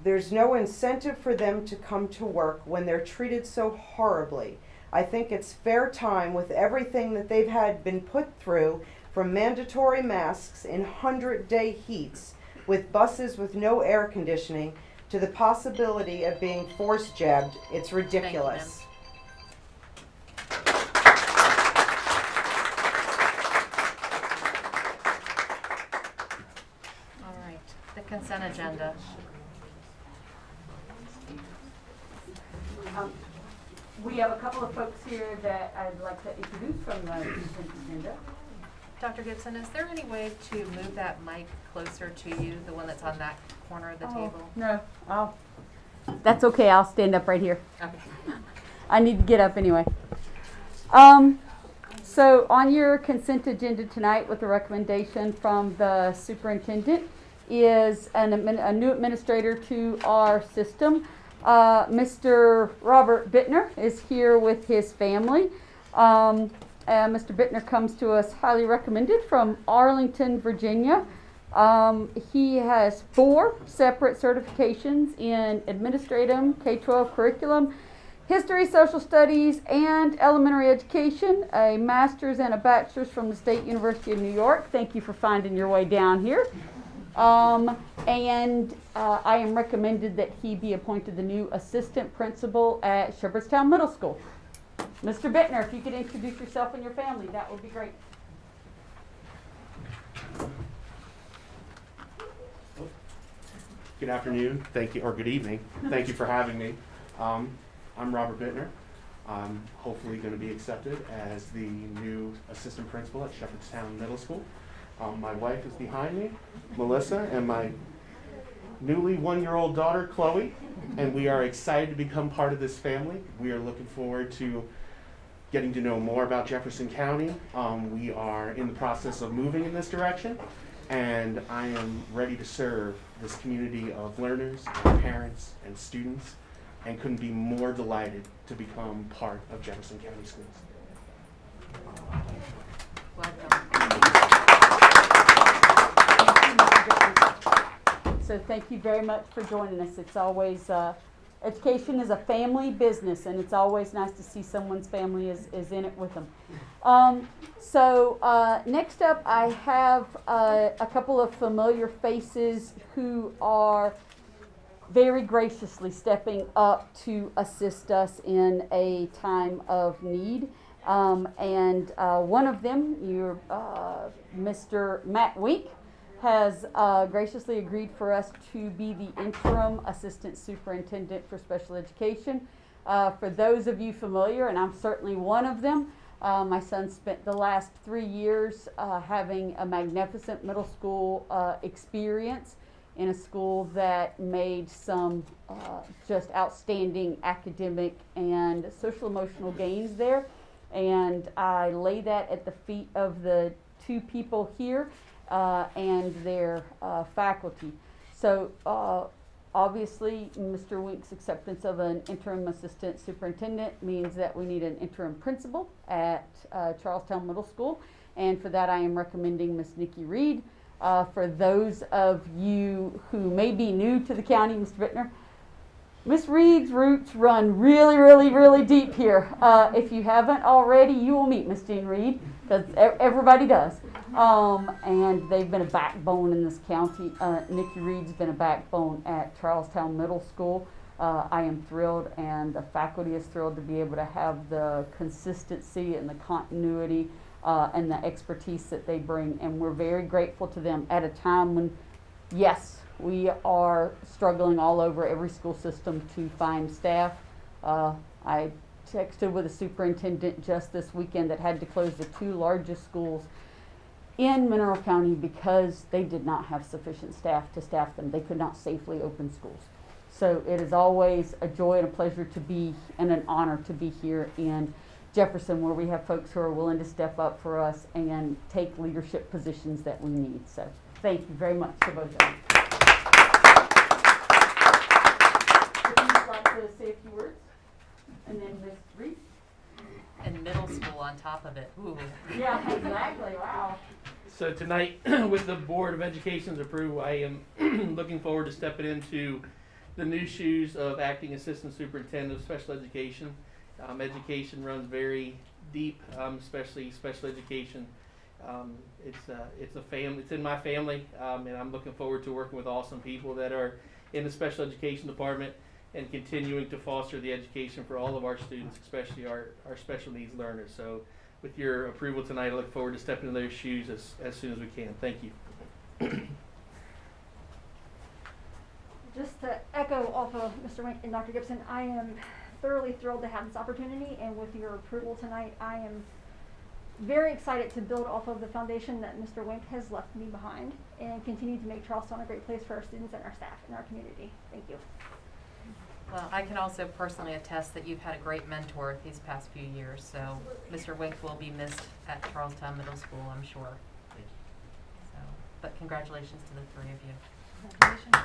There's no incentive for them to come to work when they're treated so horribly. I think it's fair time with everything that they've been put through, from mandatory masks in 100-day heats, with buses with no air conditioning, to the possibility of being force jabbed. It's ridiculous. All right, the consent agenda. We have a couple of folks here that I'd like to introduce from the consent agenda. Dr. Gibson, is there any way to move that mic closer to you, the one that's on that corner of the table? No, that's okay. I'll stand up right here. Okay. I need to get up anyway. So on your consent agenda tonight, with the recommendation from the superintendent, is a new administrator to our system. Mr. Robert Bittner is here with his family. Mr. Bittner comes to us highly recommended from Arlington, Virginia. He has 4 separate certifications in administrative, K-12 curriculum, history, social studies, and elementary education, a master's and a bachelor's from the State University of New York. Thank you for finding your way down here. I am recommended that he be appointed the new assistant principal at Shepherdstown Middle School. Mr. Bittner, if you could introduce yourself and your family, that would be great. Good afternoon, thank you, or good evening. Thank you for having me. I'm Robert Bittner. I'm hopefully going to be accepted as the new assistant principal at Shepherdstown Middle School. My wife is behind me, Melissa, and my newly 1-year-old daughter, Chloe, and we are excited to become part of this family. We are looking forward to getting to know more about Jefferson County. We are in the process of moving in this direction, and I am ready to serve this community of learners, and parents, and students, and couldn't be more delighted to become part of Jefferson County Schools. So thank you very much for joining us. It's always, education is a family business, and it's always nice to see someone's family is in it with them. Next up, I have a couple of familiar faces who are very graciously stepping up to assist us in a time of need. One of them, Mr. Matt Wink, has graciously agreed for us to be the interim assistant superintendent for special education. For those of you familiar, and I'm certainly one of them, my son spent the last 3 years having a magnificent middle school experience in a school that made some just outstanding academic and social emotional gains there. And I lay that at the feet of the 2 people here and their faculty. So obviously Mr. Wink's acceptance of an interim assistant superintendent means that we need an interim principal at Charlestown Middle School, and for that I am recommending Miss Nikki Reed. For those of you who may be new to the county, Mr. Bittner, Miss Reed's roots run really, really, really deep here. If you haven't already, you will meet Miss Jean Reed, because everybody does. And they've been a backbone in this county. Nikki Reed's been a backbone at Charlestown Middle School. I am thrilled, and the faculty is thrilled to be able to have the consistency and the continuity and the expertise that they bring. And we're very grateful to them at a time when, yes, we are struggling all over every school system to find staff. I texted with a superintendent just this weekend that had to close the 2 largest schools in Mineral County because they did not have sufficient staff to staff them. They could not safely open schools. So it is always a joy and a pleasure to be, and an honor to be here in Jefferson, where we have folks who are willing to step up for us and take leadership positions that we need. So thank you very much to both of you. Would you like to say a few words? And then Ms. Reed? And middle school on top of it. Ooh. Yeah, exactly. Wow. So tonight, with the Board of Education's approval, I am looking forward to stepping into the new shoes of Acting Assistant Superintendent of Special Education. Education runs very deep, especially special education. It's a family. It's in my family, and I'm looking forward to working with awesome people that are in the special education department and continuing to foster the education for all of our students, especially our special needs learners. So with your approval tonight, I look forward to stepping into those shoes as soon as we can. Thank you. Just to echo off of Mr. Wink and Dr. Gibson, I am thoroughly thrilled to have this opportunity, and with your approval tonight, I am very excited to build off of the foundation that Mr. Wink has left me behind and continue to make Charlestown a great place for our students and our staff and our community. Thank you. Well, I can also personally attest that you've had a great mentor these past few years, so Mr. Wink will be missed at Charlestown Middle School, I'm sure. So, but congratulations to the 3 of you. Congratulations.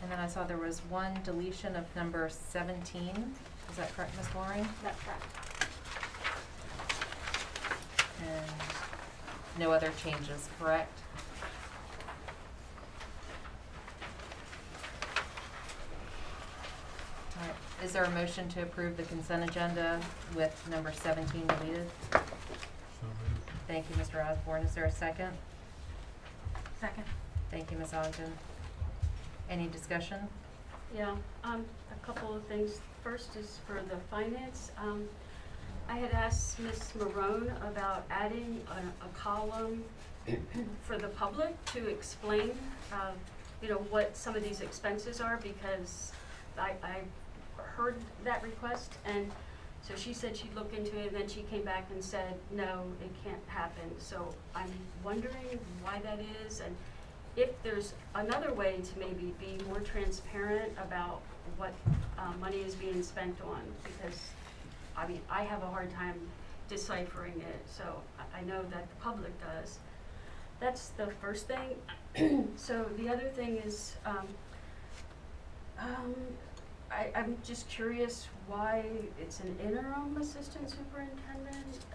And then I saw there was one deletion of number 17. Is that correct, Ms. Loring? That's correct. And no other changes, correct? All right. Is there a motion to approve the consent agenda with number 17 deleted? Thank you, Mr. Osborne. Is there a second? Second. Thank you, Ms. Ogden. Any discussion? Yeah, a couple of things. First is for the finance. I had asked Ms. Marone about adding a column for the public to explain, what some of these expenses are, because I heard that request, and so she said she'd look into it, and then she came back and said, no, it can't happen. So I'm wondering why that is, and if there's another way to maybe be more transparent about what money is being spent on, because I have a hard time deciphering it, so I know that the public does. That's the first thing. So the other thing is, I'm just curious why it's an interim assistant superintendent.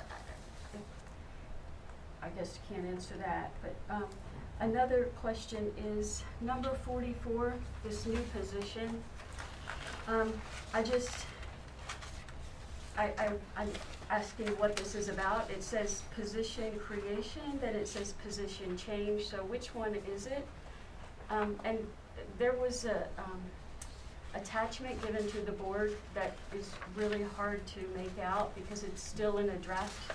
I guess you can't answer that, but another question is number 44, this new position. I'm asking what this is about. It says position creation, then it says position change, so which one is it? And there was a attachment given to the board that is really hard to make out because it's still in a draft.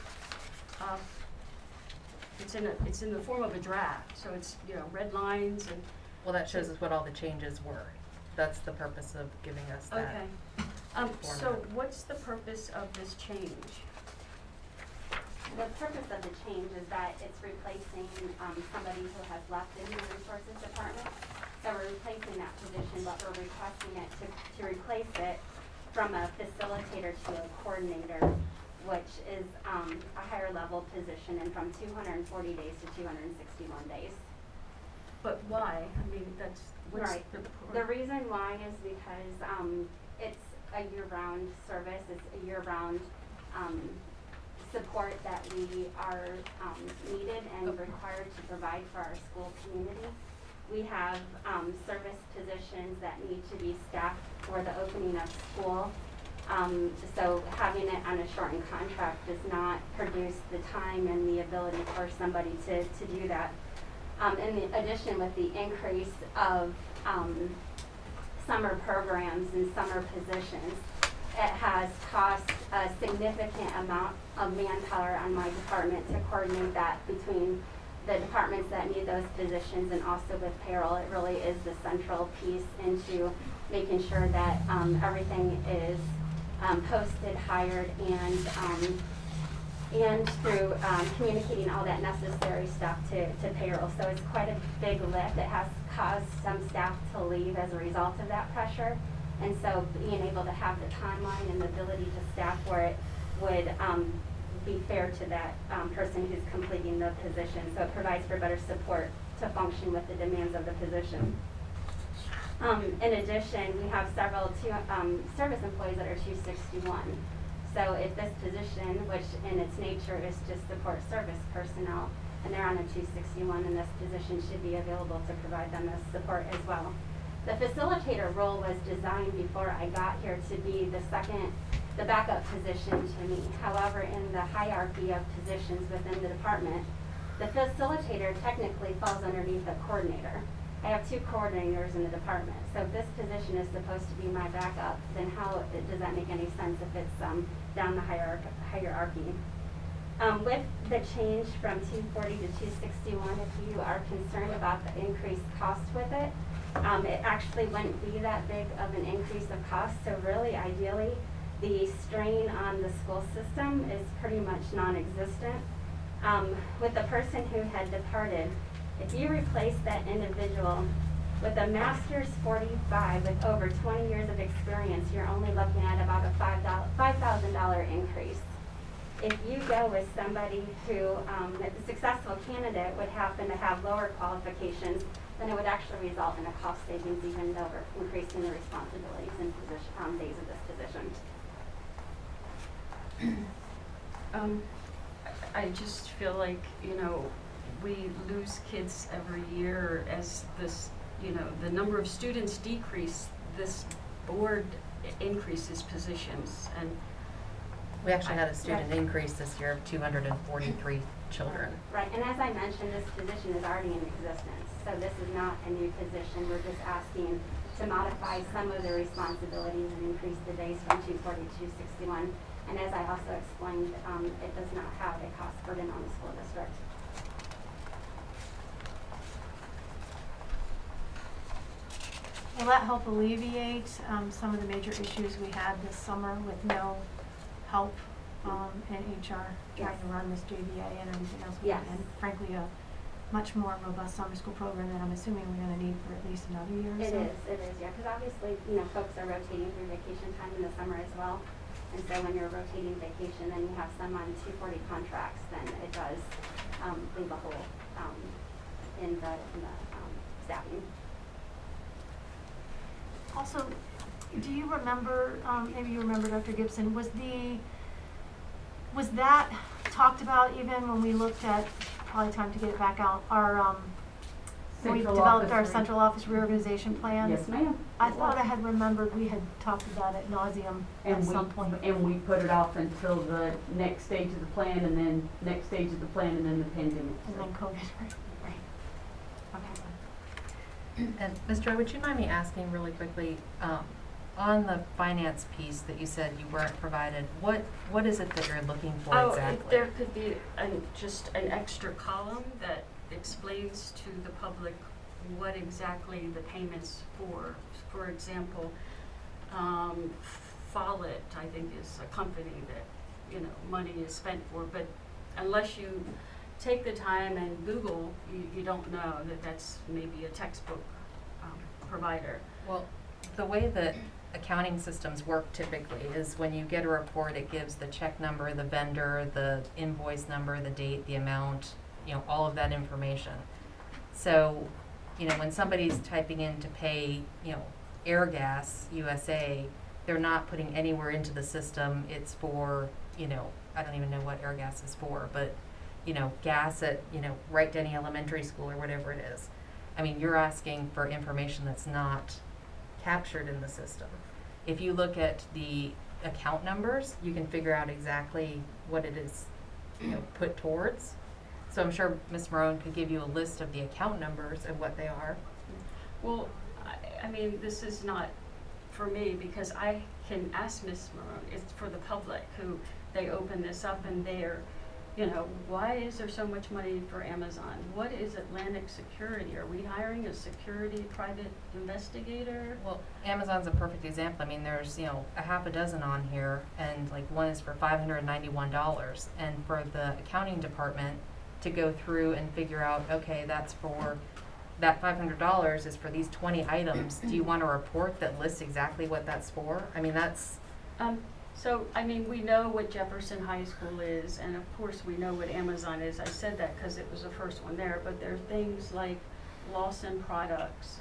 It's in the form of a draft, so it's red lines and. Well, that shows us what all the changes were. That's the purpose of giving us that. Okay. So what's the purpose of this change? The purpose of the change is that it's replacing somebody who has left the Human Resources Department. So we're replacing that position, but we're requesting it to replace it from a facilitator to a coordinator, which is a higher level position, and from 240 days to 261 days. But why? I mean, that's what's right. The reason why is because it's a year-round service. It's a year-round support that we are needed and required to provide for our school community. We have service positions that need to be staffed for the opening of school. So having it on a shortened contract does not produce the time and the ability for somebody to do that. In addition, with the increase of summer programs and summer positions, it has cost a significant amount of manpower on my department to coordinate that between the departments that need those positions and also with payroll. It really is the central piece into making sure that everything is posted, hired, and through communicating all that necessary stuff to payroll. So it's quite a big lift. It has caused some staff to leave as a result of that pressure. And so being able to have the timeline and the ability to staff where it would be fair to that person who's completing the position. So it provides for better support to function with the demands of the position. In addition, we have several service employees that are 261. So if this position, which in its nature is to support service personnel, and they're on a 261, and this position should be available to provide them this support as well. The facilitator role was designed before I got here to be the backup position to me. However, in the hierarchy of positions within the department, the facilitator technically falls underneath the coordinator. I have 2 coordinators in the department. So if this position is supposed to be my backup, then how does that make any sense if it's down the hierarchy? With the change from 240 to 261, if you are concerned about the increased cost with it, it actually wouldn't be that big of an increase of cost. So really, ideally, the strain on the school system is pretty much non-existent. With the person who had departed, if you replace that individual with a master's 45 with over 20 years of experience, you're only looking at about a $5,000 increase. If you go with somebody who, a successful candidate would happen to have lower qualifications, then it would actually result in a cost savings even though we're increasing the responsibilities and days of this position. I just feel like, we lose kids every year as this, the number of students decrease, this board increases positions, and We actually had a student increase this year of 243 children. Right, and as I mentioned, this position is already in existence, so this is not a new position. We're just asking to modify some of the responsibilities and increase the days from 240 to 261. And as I also explained, it does not have a cost burden on the school district. Will that help alleviate some of the major issues we had this summer with no help in HR trying to run this JVA and everything else? Yes. And frankly, a much more robust summer school program that I'm assuming we're going to need for at least another year or so? It is, yeah, because obviously, folks are rotating through vacation time in the summer as well. And so when you're rotating vacation and you have some on 240 contracts, then it does leave a hole in the staffing. Also, do you remember, maybe you remember, Dr. Gibson, was that talked about even when we looked at, probably time to get it back out, our, when we developed our central office reorganization plan? Yes, ma'am. I thought I had remembered we had talked about it ad nauseum at some point. And we put it off until the next stage of the plan, and then next stage of the plan, and then the pandemic. And then COVID, right. Okay. And Ms. Joy, would you mind me asking really quickly, on the finance piece that you said you weren't provided, what is it that you're looking for exactly? There could be just an extra column that explains to the public what exactly the payments for. For example, Follett, I think, is a company that money is spent for, but unless you take the time and Google, you don't know that that's maybe a textbook provider. Well, the way that accounting systems work typically is when you get a report, it gives the check number, the vendor, the invoice number, the date, the amount, all of that information. So, when somebody's typing in to pay, Airgas USA, they're not putting anywhere into the system. It's for, I don't even know what air gas is for, but, gas at, Wright Denny Elementary School or whatever it is. I mean, you're asking for information that's not captured in the system. If you look at the account numbers, you can figure out exactly what it is, put towards. So I'm sure Ms. Marone could give you a list of the account numbers and what they are. Well, I mean, this is not for me because I can ask Ms. Marone. It's for the public who they open this up and they're, why is there so much money for Amazon? What is Atlantic Security? Are we hiring a security private investigator? Well, Amazon's a perfect example. I mean, there's, a half a dozen on here, and like one is for $591. And for the accounting department to go through and figure out, okay, that's for, that $500 is for these 20 items. Do you want a report that lists exactly what that's for? I mean, that's... So, I mean, we know what Jefferson High School is, and of course we know what Amazon is. I said that because it was the first one there, but there are things like Lawson Products.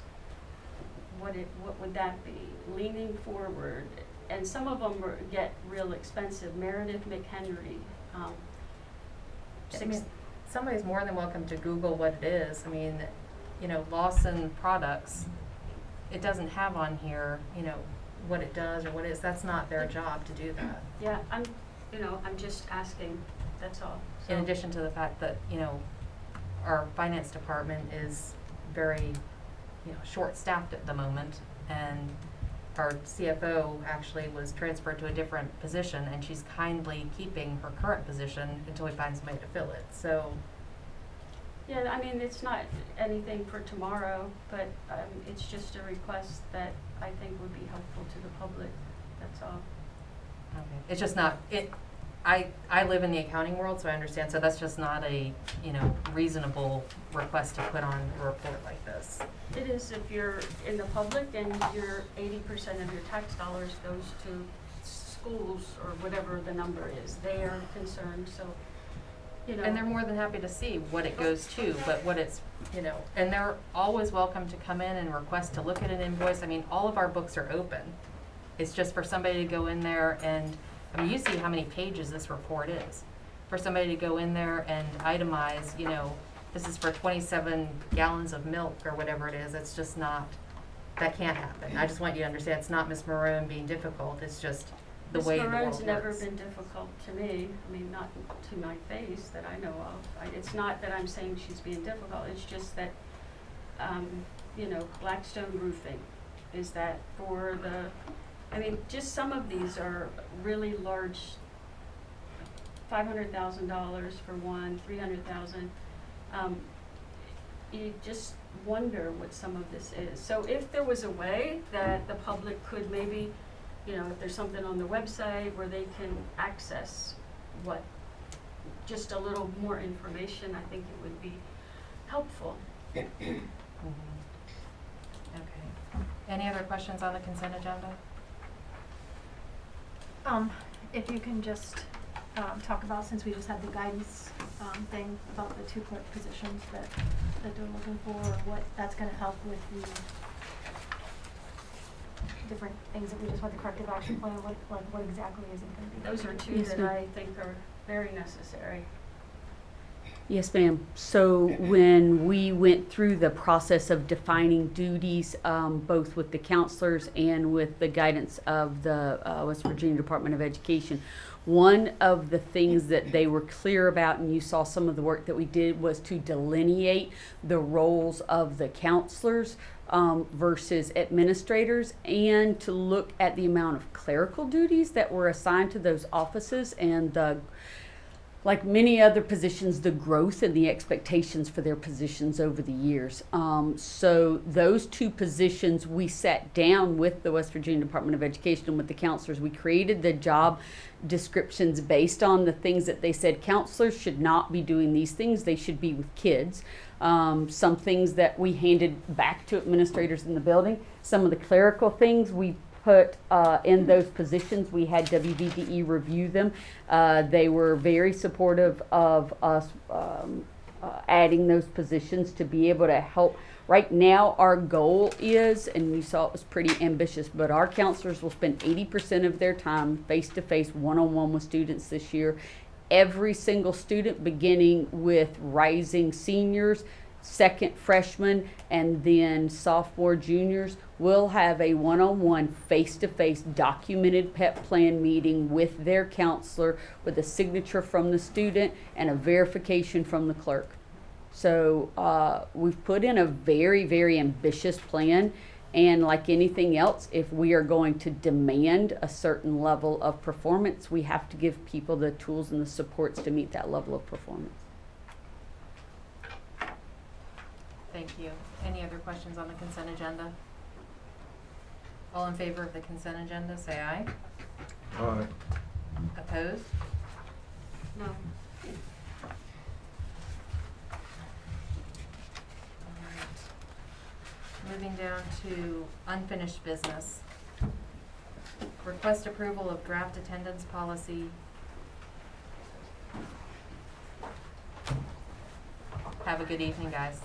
What would that be? Leaning Forward. And some of them get real expensive. Meredith McHenry. I mean, somebody's more than welcome to Google what it is. I mean, Lawson Products, it doesn't have on here, what it does or what it is. That's not their job to do that. Yeah, I'm just asking, that's all. So. In addition to the fact that, our finance department is very, short-staffed at the moment, and our CFO actually was transferred to a different position, and she's kindly keeping her current position until we find somebody to fill it, so. Yeah, I mean, it's not anything for tomorrow, but it's just a request that I think would be helpful to the public, that's all. Okay. It's just not, I live in the accounting world, so I understand, so that's just not a, reasonable request to put on a report like this. It is if you're in the public and your 80% of your tax dollars goes to schools or whatever the number is. They are concerned, so, And they're more than happy to see what it goes to, but what it's, and they're always welcome to come in and request to look at an invoice. I mean, all of our books are open. It's just for somebody to go in there and, I mean, you see how many pages this report is. For somebody to go in there and itemize, this is for 27 gallons of milk or whatever it is. It's just not, that can't happen. I just want you to understand, it's not Ms. Marone being difficult. It's just the way the world works. Ms. Marone's never been difficult to me. I mean, not to my face that I know of. It's not that I'm saying she's being difficult. It's just that, Blackstone Roofing, is that for the, I mean, just some of these are really large, $500,000 for one, $300,000. You just wonder what some of this is. So if there was a way that the public could maybe, if there's something on the website where they can access just a little more information, I think it would be helpful. Okay. Any other questions on the consent agenda? If you can just talk about, since we just had the guidance thing about the 2 clerk positions that they're looking for, or what that's going to help with the different things that we just went the corrective action plan. What exactly is it going to be? Those are 2 Yes, that ma'am. I think are very necessary. Yes, ma'am. So when we went through the process of defining duties, both with the counselors and with the guidance of the West Virginia Department of Education, one of the things that they were clear about, and you saw some of the work that we did, was to delineate the roles of the counselors versus administrators, and to look at the amount of clerical duties that were assigned to those offices, and like many other positions, the growth and the expectations for their positions over the years. So those 2 positions, we sat down with the West Virginia Department of Education and with the counselors. We created the job descriptions based on the things that they said. Counselors should not be doing these things. They should be with kids. Some things that we handed back to administrators in the building. Some of the clerical things we put in those positions. We had WVDE review them. They were very supportive of us adding those positions to be able to help Right now, our goal is, and you saw it was pretty ambitious, but our counselors will spend 80% of their time face-to-face, one-on-one with students this year. Every single student, beginning with rising seniors, second freshmen, and then sophomore juniors, will have a one-on-one, face-to-face documented PEP plan meeting with their counselor with a signature from the student and a verification from the clerk. So we've put in a very, very ambitious plan, and like anything else, if we are going to demand a certain level of performance, we have to give people the tools and the supports to meet that level of performance. Thank you. Any other questions on the consent agenda? All in favor of the consent agenda, say aye. Aye. Opposed? No. Moving down to unfinished business. Request approval of draft attendance policy. Have a good evening, guys.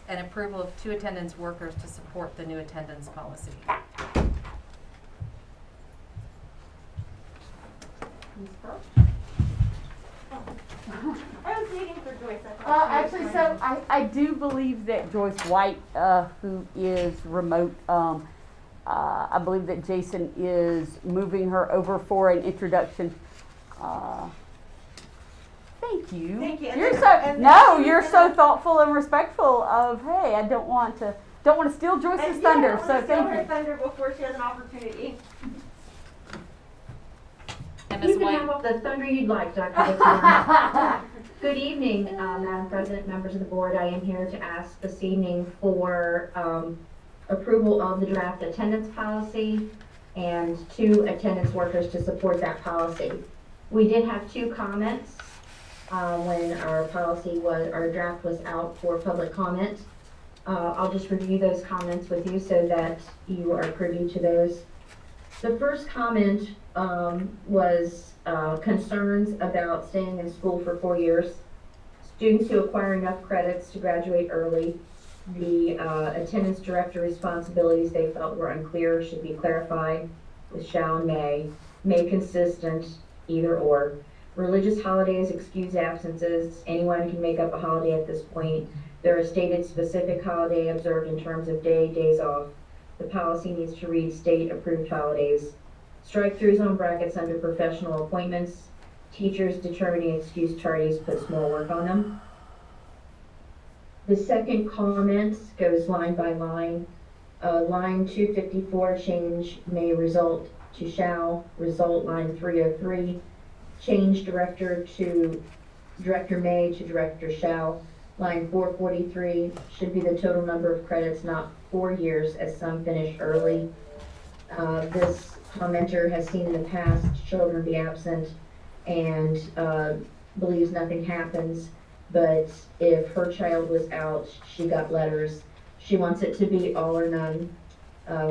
And approval of 2 attendance workers to support the new attendance policy. I was waiting for Joyce. Actually, so I do believe that Joyce White, who is remote, I believe that Jason is moving her over for an introduction. Thank you. Thank you. You're so thoughtful and respectful of, hey, I don't want to steal Joyce's thunder, so thank you. Her thunder before she has an opportunity. And You Ms. can White? have all the thunder you'd like, Dr. Dixon. Good evening, Madam President, members of the board. I am here to ask this evening for approval of the draft attendance policy and 2 attendance workers to support that policy. We did have 2 comments when our draft was out for public comment. I'll just review those comments with you so that you are privy to those. The first comment was concerns about staying in school for 4 years. Students who acquire enough credits to graduate early, the attendance director responsibilities they felt were unclear should be clarified with shall and may consistent, either or. Religious holidays excuse absences. Anyone can make up a holiday at this point. There are stated specific holiday observed in terms of days off. The policy needs to read state-approved holidays. Strike-through zone brackets under professional appointments. Teachers determining excuse tardies puts more work on them. The second comment goes line by line. Line 254, change may result to shall result. Line 303, change director may to director shall. Line 443 should be the total number of credits, not 4 years, as some finish early. This commenter has seen in the past children be absent and believes nothing happens, but if her child was out, she got letters. She wants it to be all or none,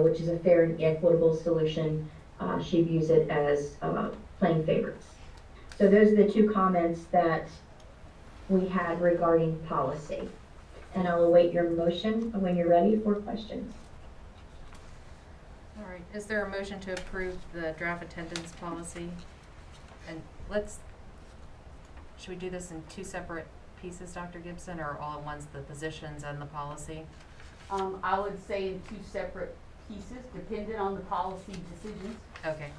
which is a fair and equitable solution. She views it as playing favorites. So those are the 2 comments that we had regarding policy. And I'll await your motion when you're ready for questions. All right, is there a motion to approve the draft attendance policy? And should we do this in 2 separate pieces, Dr. Gibson, or all at once, the positions and the policy? I would say in 2 separate pieces, depending on the policy decisions. Okay.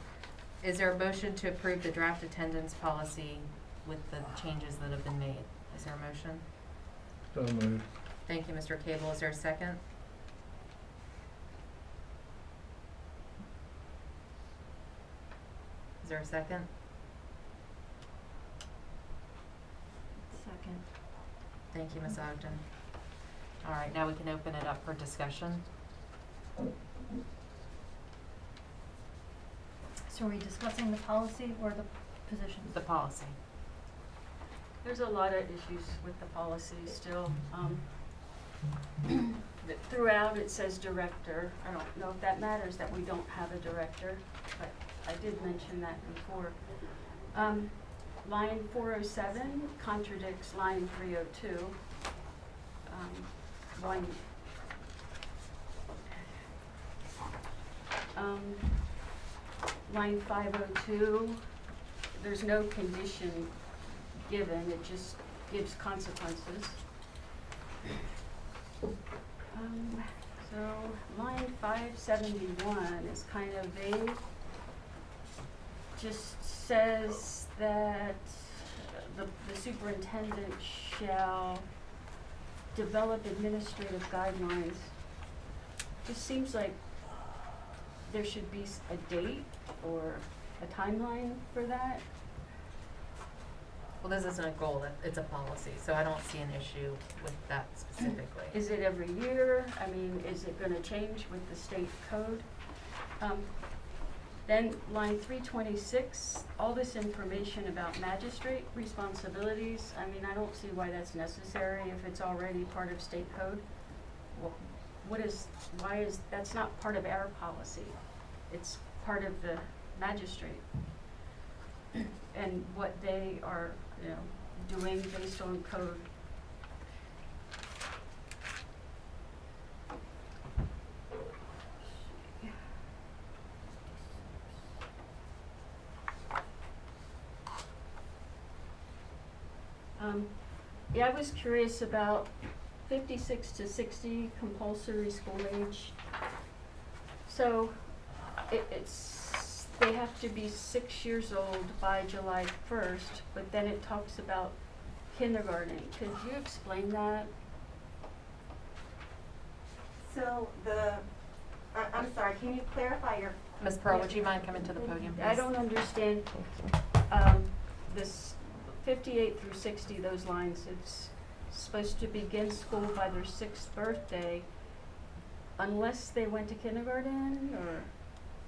Is there a motion to approve the draft attendance policy with the changes that have been made? Is there a motion? So moved. Thank you, Mr. Cable. Is there a second? Is there a second? Second. Thank you, Ms. Ogden. All right, now we can open it up for discussion. So are we discussing the policy or the positions? The policy. There's a lot of issues with the policy still. Throughout it says director. I don't know if that matters that we don't have a director, but I did mention that before. Line 407 contradicts line 302. one. Line 502, there's no condition given, it just gives consequences. So line 571 is kind of vague. Just says that the superintendent shall develop administrative guidelines. Just seems like there should be a date or a timeline for that. Well, this isn't a goal, it's a policy, so I don't see an issue with that specifically. Is it every year? I mean, is it gonna change with the state code? Then line 326, all this information about magistrate responsibilities, I mean, I don't see why that's necessary if it's already part of state code. Well, that's not part of our policy. It's part of the magistrate and what they are, doing based on code. Yeah, I was curious about 56 to 60 compulsory school age. So they have to be 6 years old by July 1st, but then it talks about kindergarten. Could you explain that? So I'm sorry, can you clarify your? Ms. Pearl, would you mind coming to the podium, please? I don't understand this 58 through 60, those lines. It's supposed to begin school by their 6th birthday unless they went to kindergarten, or?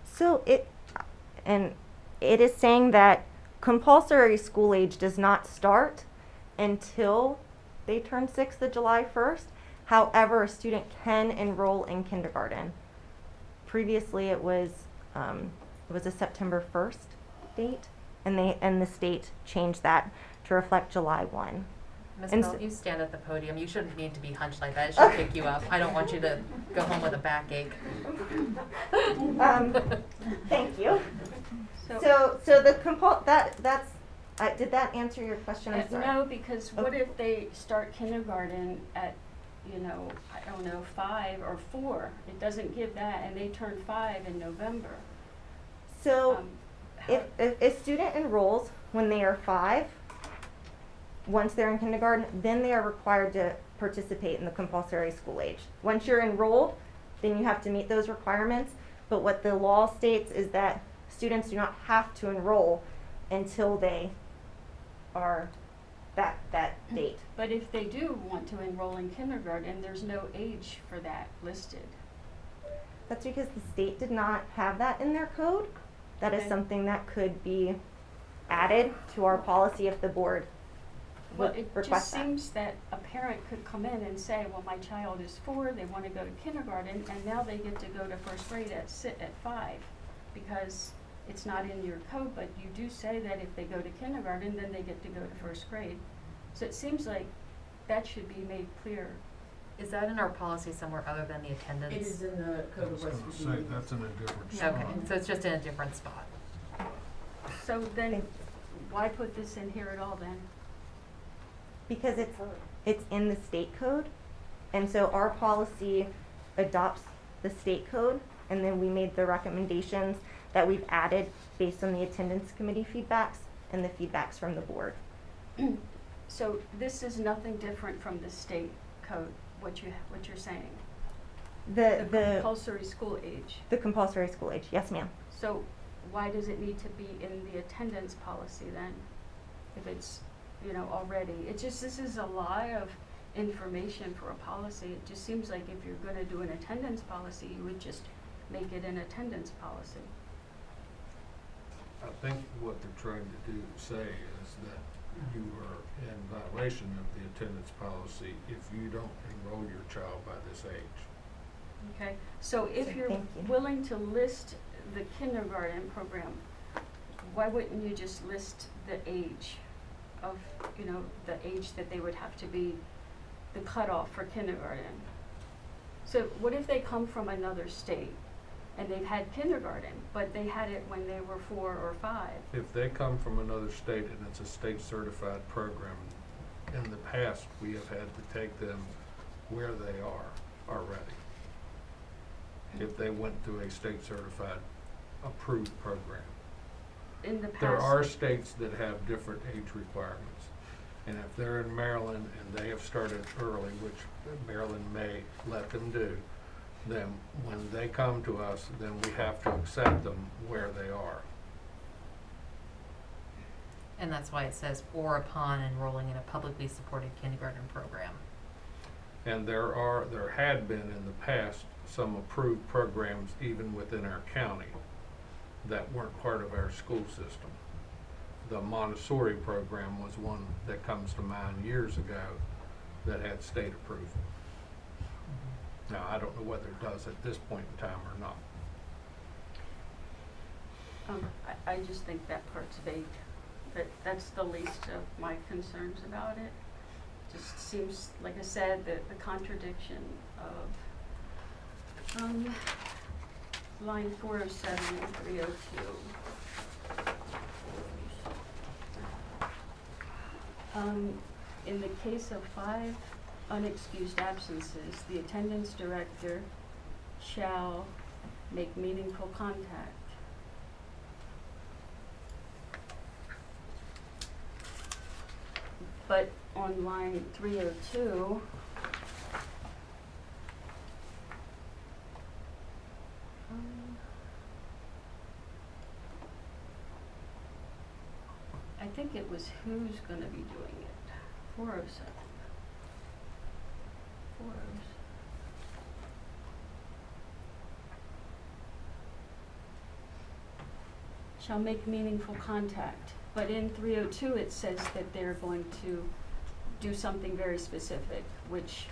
So it is saying that compulsory school age does not start until they turn 6 the July 1st. However, a student can enroll in kindergarten. Previously it was a September 1st date, and the state changed that to reflect July 1. Ms. Pearl, you stand at the podium. You shouldn't need to be hunched like that. It should pick you up. I don't want you to go home with a backache. Thank you. So did that answer your question? I'm sorry. No, because what if they start kindergarten at, I don't know, 5 or 4? It doesn't give that, and they turn 5 in November. So if a student enrolls when they are 5, once they're in kindergarten, then they are required to participate in the compulsory school age. Once you're enrolled, then you have to meet those requirements. But what the law states is that students do not have to enroll until they are that date. But if they do want to enroll in kindergarten, there's no age for that listed. That's because the state did not have that in their code. That is something that could be added to our policy if the board Well, it just seems that a parent could come in and say, well, my child is 4, they want to go to kindergarten, and now they get to go to first grade at 5, because it's not in your code, but you do say that if they go to kindergarten, then they get to go to first grade. So it seems like that should be made clear. Is that in our policy somewhere other than the attendance? It is in the Code of West Virginia. That's in a different spot. Okay, so it's just in a different spot. So then, why put this in here at all then? Because it's in the state code, and so our policy adopts the state code, and then we made the recommendations that we've added based on the attendance committee feedbacks and the feedbacks from the board. So this is nothing different from the state code, what you're saying? The compulsory school age. The compulsory school age, yes ma'am. So why does it need to be in the attendance policy then, if it's, already? This is a lot of information for a policy. It just seems like if you're gonna do an attendance policy, you would just make it an attendance policy. I think what they're trying to say is that you are in violation of the attendance policy if you don't enroll your child by this age. Okay, so if you're willing to list the kindergarten program, why wouldn't you just list the age of, the age that they would have to be the cutoff for kindergarten? So what if they come from another state and they've had kindergarten, but they had it when they were 4 or 5? If they come from another state and it's a state certified program, in the past, we have had to take them where they are already. If they went through a state certified approved program. In the past. There are states that have different age requirements. And if they're in Maryland and they have started early, which Maryland may let them do, then when they come to us, then we have to accept them where they are. And that's why it says, or upon enrolling in a publicly supported kindergarten program. And there had been in the past some approved programs even within our county that weren't part of our school system. The Montessori program was one that comes to mind years ago that had state approval. Now, I don't know whether it does at this point in time or not. I just think that part's vague. That's the least of my concerns about it. Just seems, like I said, the contradiction of line 407 and 302. In the case of 5 unexcused absences, the attendance director shall make meaningful contact. But on line 302, I think it was who's going to be doing it. 407. 407. Shall make meaningful contact. But in 302 it says that they're going to do something very specific, which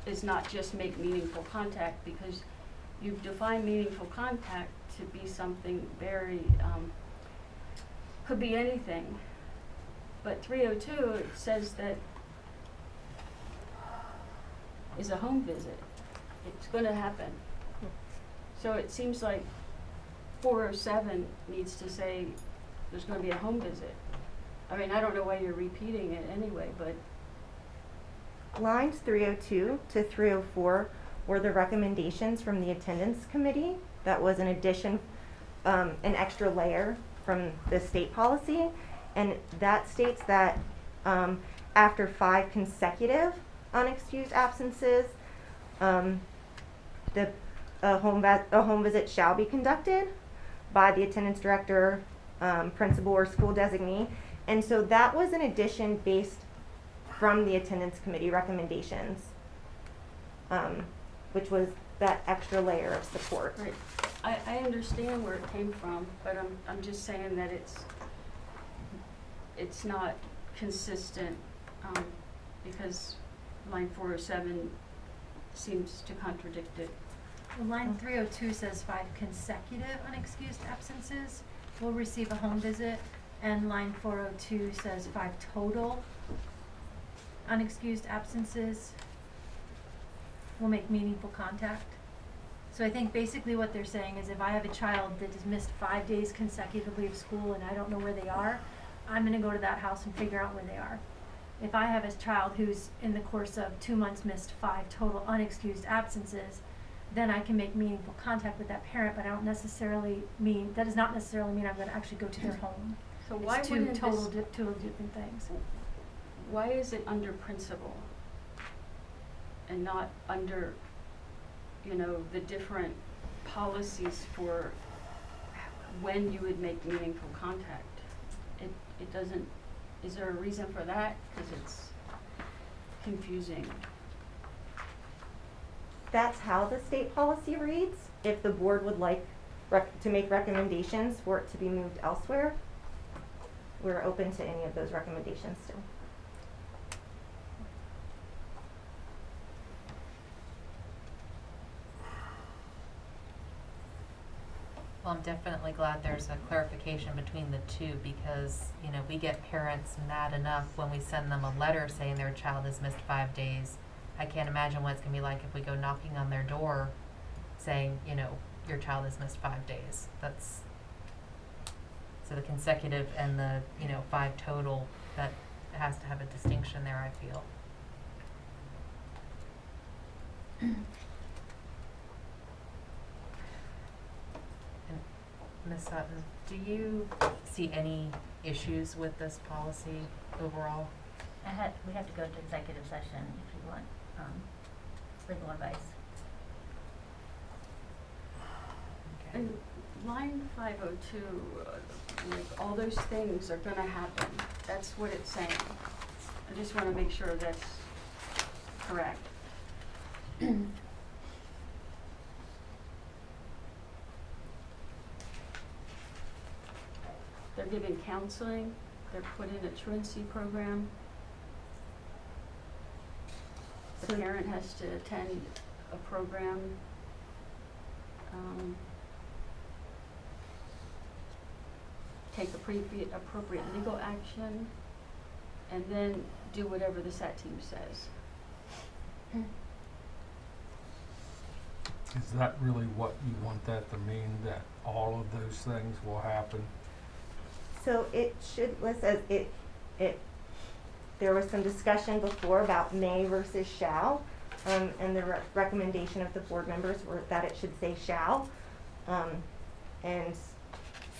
is not just make meaningful contact, because you've defined meaningful contact to be something very, could be anything. But 302, it says that is a home visit. It's going to happen. So it seems like 407 needs to say there's going to be a home visit. I mean, I don't know why you're repeating it anyway, but Lines 302 to 304 were the recommendations from the attendance committee. That was an addition, an extra layer from the state policy. And that states that after 5 consecutive unexcused absences, a home visit shall be conducted by the attendance director, principal, or school designee. And so that was an addition based from the attendance committee recommendations, which was that extra layer of support. right. I understand where it came from, but I'm just saying that it's not consistent, because line 407 seems to contradict it. Well, line 302 says 5 consecutive unexcused absences will receive a home visit, and line 402 says 5 total unexcused absences will make meaningful contact. So I think basically what they're saying is if I have a child that has missed 5 days consecutively of school and I don't know where they are, I'm gonna go to that house and figure out where they are. If I have a child who's in the course of 2 months missed 5 total unexcused absences, then I can make meaningful contact with that parent, but that does not necessarily mean I'm gonna actually go to their home. So why It's wouldn't two this, total different things. why is it under principal and not under, the different policies for when you would make meaningful contact? It doesn't, is there a reason for that? Because it's confusing. That's how the state policy reads. If the board would like to make recommendations for it to be moved elsewhere, we're open to any of those recommendations still. Well, I'm definitely glad there's a clarification between the two because, we get parents mad enough when we send them a letter saying their child has missed 5 days I can't imagine what it's gonna be like if we go knocking on their door saying, you know, your child has missed 5 days. That's, so the consecutive and the, you know, 5 total, that has to have a distinction there, I feel. And Ms. Sutton, do you see any issues with this policy overall? We have to go to executive session if you want legal advice. And line 502, like all those things are gonna happen. That's what it's saying. I just wanna make sure that's correct. They're giving counseling, they're put in a truancy program. The parent has to attend a program. Take appropriate legal action, and then do whatever the SAT team says. Is that really what you want that to mean, that all of those things will happen? So it should list as there was some discussion before about may versus shall, and the recommendation of the board members were that it should say shall. And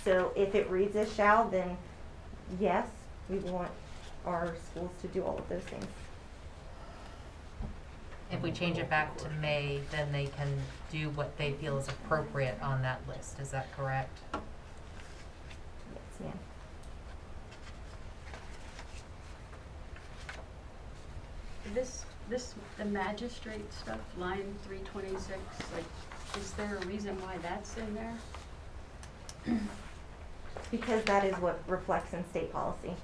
so if it reads as shall, then yes, we want our schools to do all of those things. If we change it back to may, then they can do what they feel is appropriate on that list. Is that correct? Yes, ma'am. The magistrate stuff, line 326, like, is there a reason why that's in there? Because that is what reflects in state policy.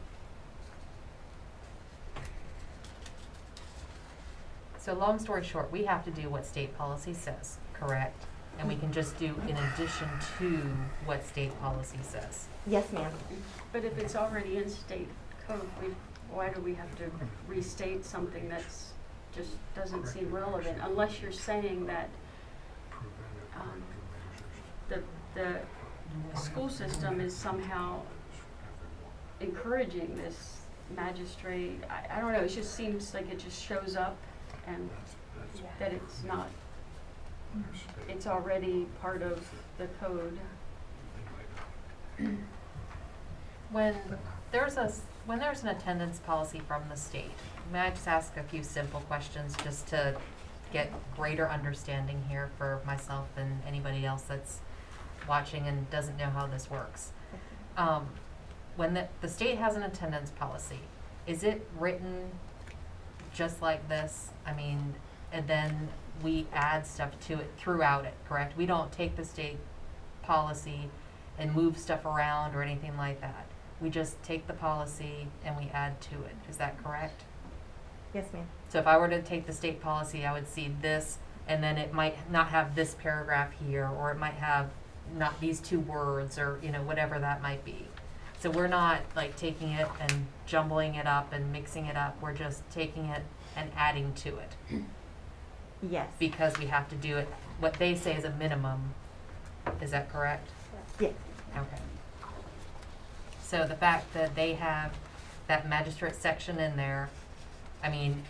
So long story short, we have to do what state policy says, correct? And we can just do in addition to what state policy says. Yes, ma'am. But if it's already in state code, why do we have to restate something that's just doesn't seem relevant, unless you're saying that the school system is somehow encouraging this magistrate. I don't know, it just seems like it just shows up and that it's not, it's already part of the code. When there's an attendance policy from the state, may I just ask a few simple questions just to get greater understanding here for myself and anybody else that's watching and doesn't know how this works? When the state has an attendance policy, is it written just like this? I mean, and then we add stuff to it throughout it, correct? We don't take the state policy and move stuff around or anything like that. We just take the policy and we add to it. Is that correct? Yes, ma'am. So if I were to take the state policy, I would see this, and then it might not have this paragraph here, or it might have not these 2 words, or, you know, whatever that might be. So we're not like taking it and jumbling it up and mixing it up. We're just taking it and adding to it. Yes. Because we have to do it, what they say is a minimum. Is that correct? Yes. Okay. So the fact that they have that magistrate section in there, I mean,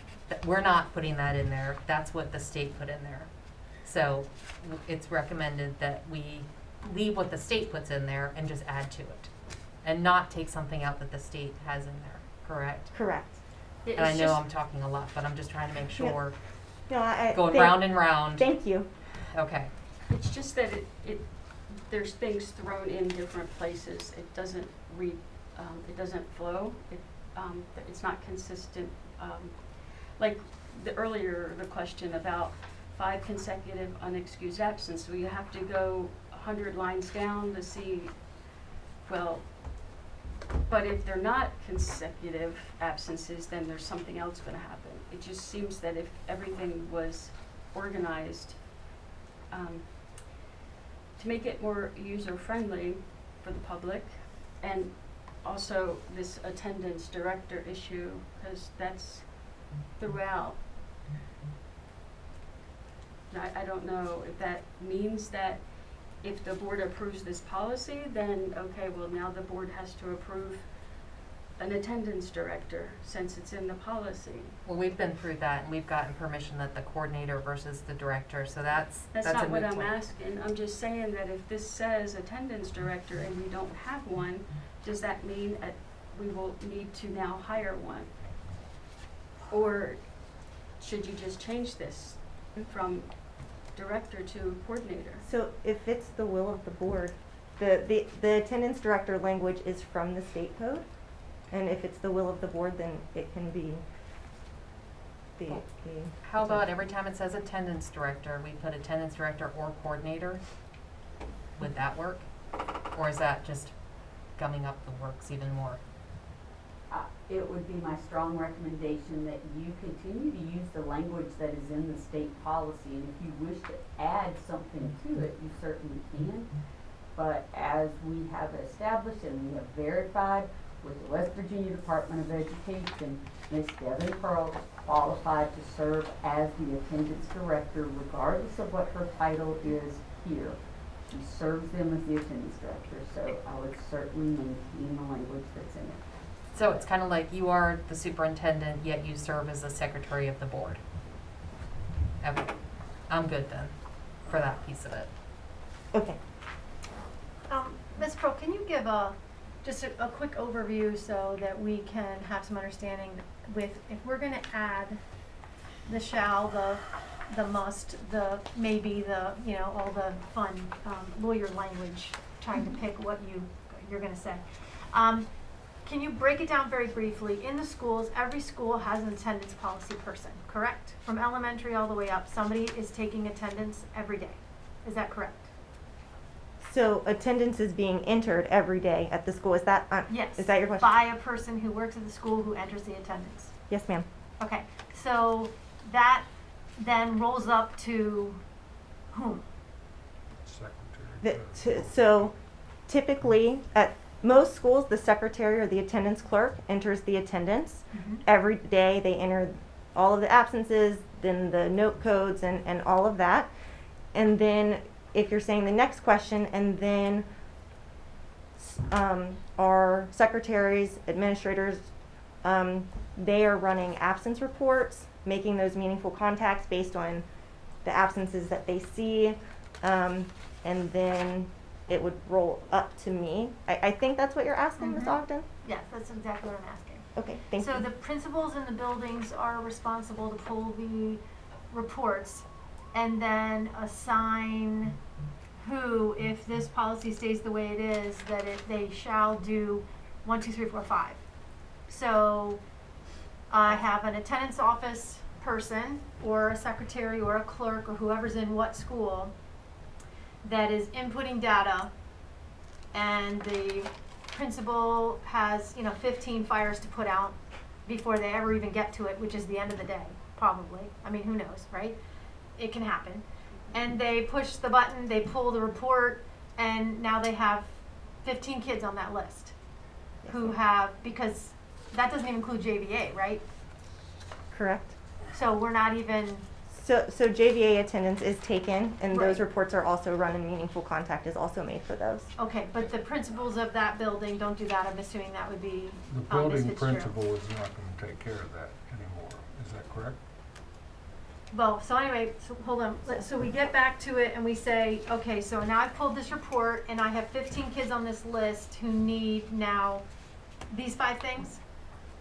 we're not putting that in there. That's what the state put in there. So it's recommended that we leave what the state puts in there and just add to it, and not take something out that the state has in there, correct? Correct. And I know I'm talking a lot, but I'm just trying to make sure. No, Going round and round. Thank you. Okay. It's just that there's things thrown in different places. It doesn't it doesn't flow. It's not consistent. Like the question about 5 consecutive unexcused absence. So you have to go 100 lines down to see, well, but if they're not consecutive absences, then there's something else going to happen. It just seems that if everything was organized to make it more user-friendly for the public, and also this attendance director issue, because that's throughout I don't know if that means that if the board approves this policy, then, okay, well, now the board has to approve an attendance director, since it's in the policy. Well, we've been through that, and we've gotten permission that the coordinator versus the director, so that's That's a not what moot I'm point. asking. I'm just saying that if this says attendance director and we don't have one, does that mean that we will need to now hire one? Or should you just change this from director to coordinator? So if it's the will of the board, the attendance director language is from the state code. And if it's the will of the board, then it can be the. How about every time it says attendance director, we put attendance director or coordinator? Would that work? Or is that just gumming up the works even more? It would be my strong recommendation that you continue to use the language that is in the state policy, and if you wish to add something to it, you certainly can. But as we have established and we have verified with the West Virginia Department of Education, Ms. Devin Pearl is qualified to serve as the attendance director regardless of what her title is here. She serves them as the attendance director, so I would certainly maintain the language that's in it. So it's kind of like you are the superintendent, yet you serve as the secretary of the board. Okay, I'm good then, for that piece of it. Okay. Ms. Pearl, can you give just a quick overview so that we can have some understanding with, if we're gonna add the shall, the must, the maybe, the, you know, all the fun lawyer language, trying to pick what you're gonna say. Can you break it down very briefly? In the schools, every school has an attendance policy person, correct? From elementary all the way up, somebody is taking attendance every day. Is that correct? So attendance is being entered every day at the school. Is that Yes. Is that your question? By a person who works at the school who enters the attendance. Yes, ma'am. Okay, so that then rolls up to whom? So typically at most schools, the secretary or the attendance clerk enters the attendance. Every day they enter all of the absences, then the note codes and all of that. And then if you're saying the next question, and then our secretaries, administrators, they are running absence reports, making those meaningful contacts based on the absences that they see, and then it would roll up to me. I think that's what you're asking, Ms. Ogden? Yes, that's exactly what I'm asking. Okay, thank you. So the principals in the buildings are responsible to pull the reports and then assign who, if this policy stays the way it is, that they shall do 1, 2, 3, 4, 5. So I have an attendance office person or a secretary or a clerk or whoever's in what school that is inputting data, and the principal has, 15 fires to put out before they ever even get to it, which is the end of the day, probably. I mean, who knows, right? It can happen. And they push the button, they pull the report, and now they have 15 kids on that list who have, because that doesn't even include JVA, right? Correct. So we're not even. So JVA attendance is taken, and Right. those reports are also run, and meaningful contact is also made for those. Okay, but the principals of that building don't do that. I'm assuming that would be The Ms. building Fitzgerald. principal is not gonna take care of that anymore, is that correct? Well, so anyway, so hold on. So we get back to it and we say, okay, so now I've pulled this report and I have 15 kids on this list who need now these 5 things.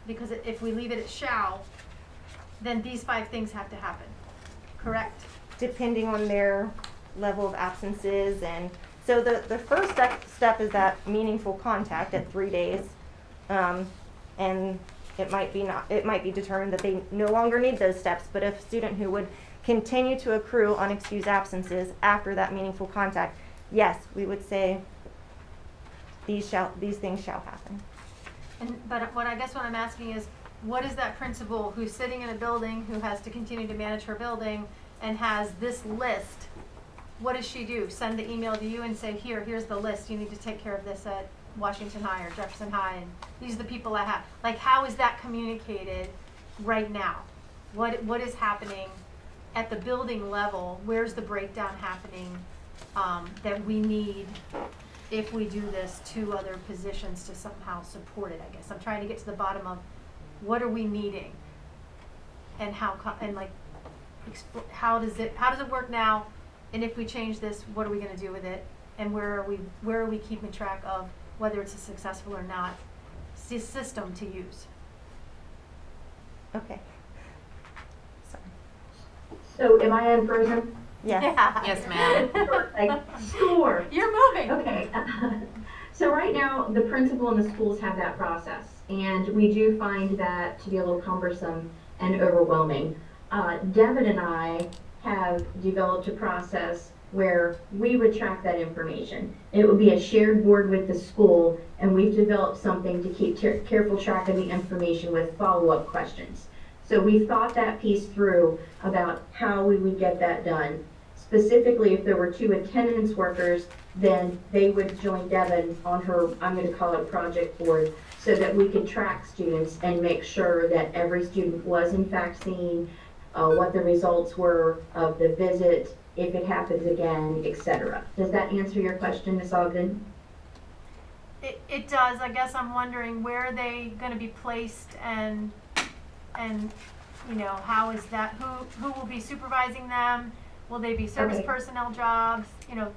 Because if we leave it at shall, then these 5 things have to happen. Correct? Depending on their level of absences, and so the first step is that meaningful contact at 3 days, and it might be determined that they no longer need those steps. But if a student who would continue to accrue unexcused absences after that meaningful contact, yes, we would say these things shall happen. But what I'm asking is, what is that principal who's sitting in a building who has to continue to manage her building and has this list? What does she do? Send the email to you and say, here's the list. You need to take care of this at Washington High or Jefferson High, and these are the people I have. Like, how is that communicated right now? What is happening at the building level? Where's the breakdown happening that we need if we do this 2 other positions to somehow support it? I guess I'm trying to get to the bottom of what are we needing, and how how does it work now, and if we change this, what are we going to do with it, and where are we keeping track of whether it's a successful or not system to use? Okay. Sorry. So am I unfrozen? Yes. Yeah. Yes, ma'am. Like, score. You're moving. Okay. So right now, the principal and the schools have that process, and we do find that to be a little cumbersome and overwhelming. Devin and I have developed a process where we would track that information. It would be a shared board with the school, and we've developed something to keep careful track of the information with follow-up questions. So we thought that piece through about how we would get that done. Specifically, if there were 2 attendance workers, then they would join Devin on her, I'm going to call it project board, so that we could track students and make sure that every student was in fact seen, what the results were of the visit, if it happens again, etc. Does that answer your question, Ms. Ogden? It does. I guess I'm wondering, where are they going to be placed, and you know, how is that, who will be supervising them? Will they be service personnel jobs? You know,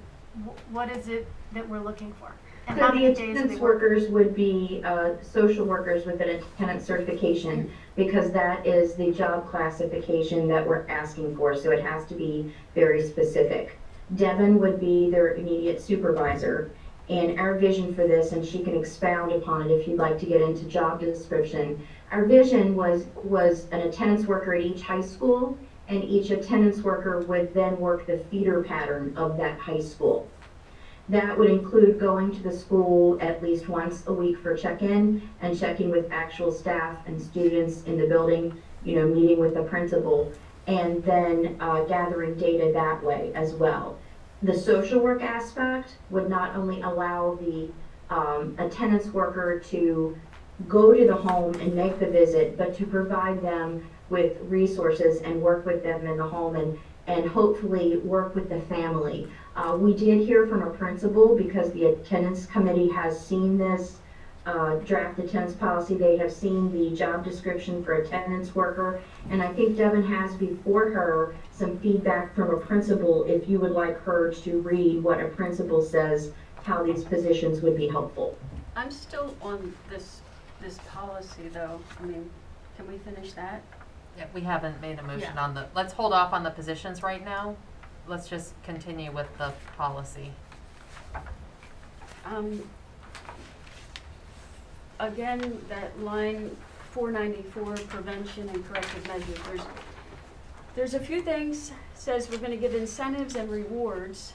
what is it that we're looking for? And So how the many days do attendance they work? workers would be social workers with an attendance certification, because that is the job classification that we're asking for, so it has to be very specific. Devin would be their immediate supervisor, and our vision for this, and she can expound upon it if you'd like to get into job description. Our vision was an attendance worker at each high school, and each attendance worker would then work the feeder pattern of that high school. That would include going to the school at least once a week for check-in and checking with actual staff and students in the building, you know, meeting with the principal, and then gathering data that way as well. The social work aspect would not only allow the attendance worker to go to the home and make the visit, but to provide them with resources and work with them in the home, and hopefully work with the family. We did hear from a principal, because the attendance committee has seen this draft attendance policy. They have seen the job description for attendance worker, and I think Devin has before her some feedback from a principal, if you would like her to read what a principal says, how these positions would be helpful. I'm still on this policy though. I mean, can we finish that? Yeah, we haven't made a motion Yeah. on the, let's hold off on the positions right now. Let's just continue with the policy. Again, that line 494, prevention and corrective measures. There's a few things, says we're gonna give incentives and rewards,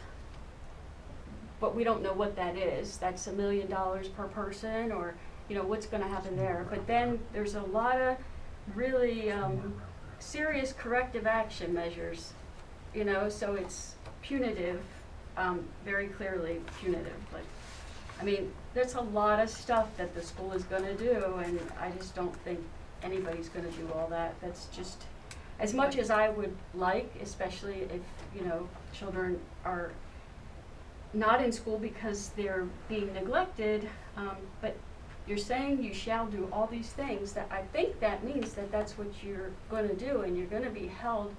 but we don't know what that is. That's $1 million per person, or, you know, what's gonna happen there. But then there's a lot of really serious corrective action measures, you know, so it's punitive, very clearly punitive. Like, I mean, there's a lot of stuff that the school is gonna do, and I just don't think anybody's gonna do all that. That's just, as much as I would like, especially if, you know, children are not in school because they're being neglected, but you're saying you shall do all these things, that I think that means that that's what you're gonna do, and you're gonna be held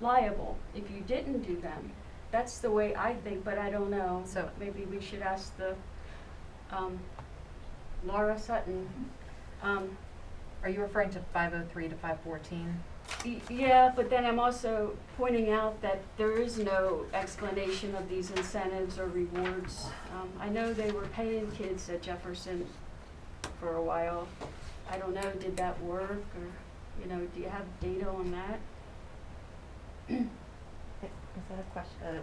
liable if you didn't do them. That's the way I think, but I don't know. So maybe we should ask the Laura Sutton. Are you referring to 503 to 514? Yeah, but then I'm also pointing out that there is no explanation of these incentives or rewards. I know they were paying kids at Jefferson for a while. I don't know, did that work, or, you know, do you have data on that? Is that a question?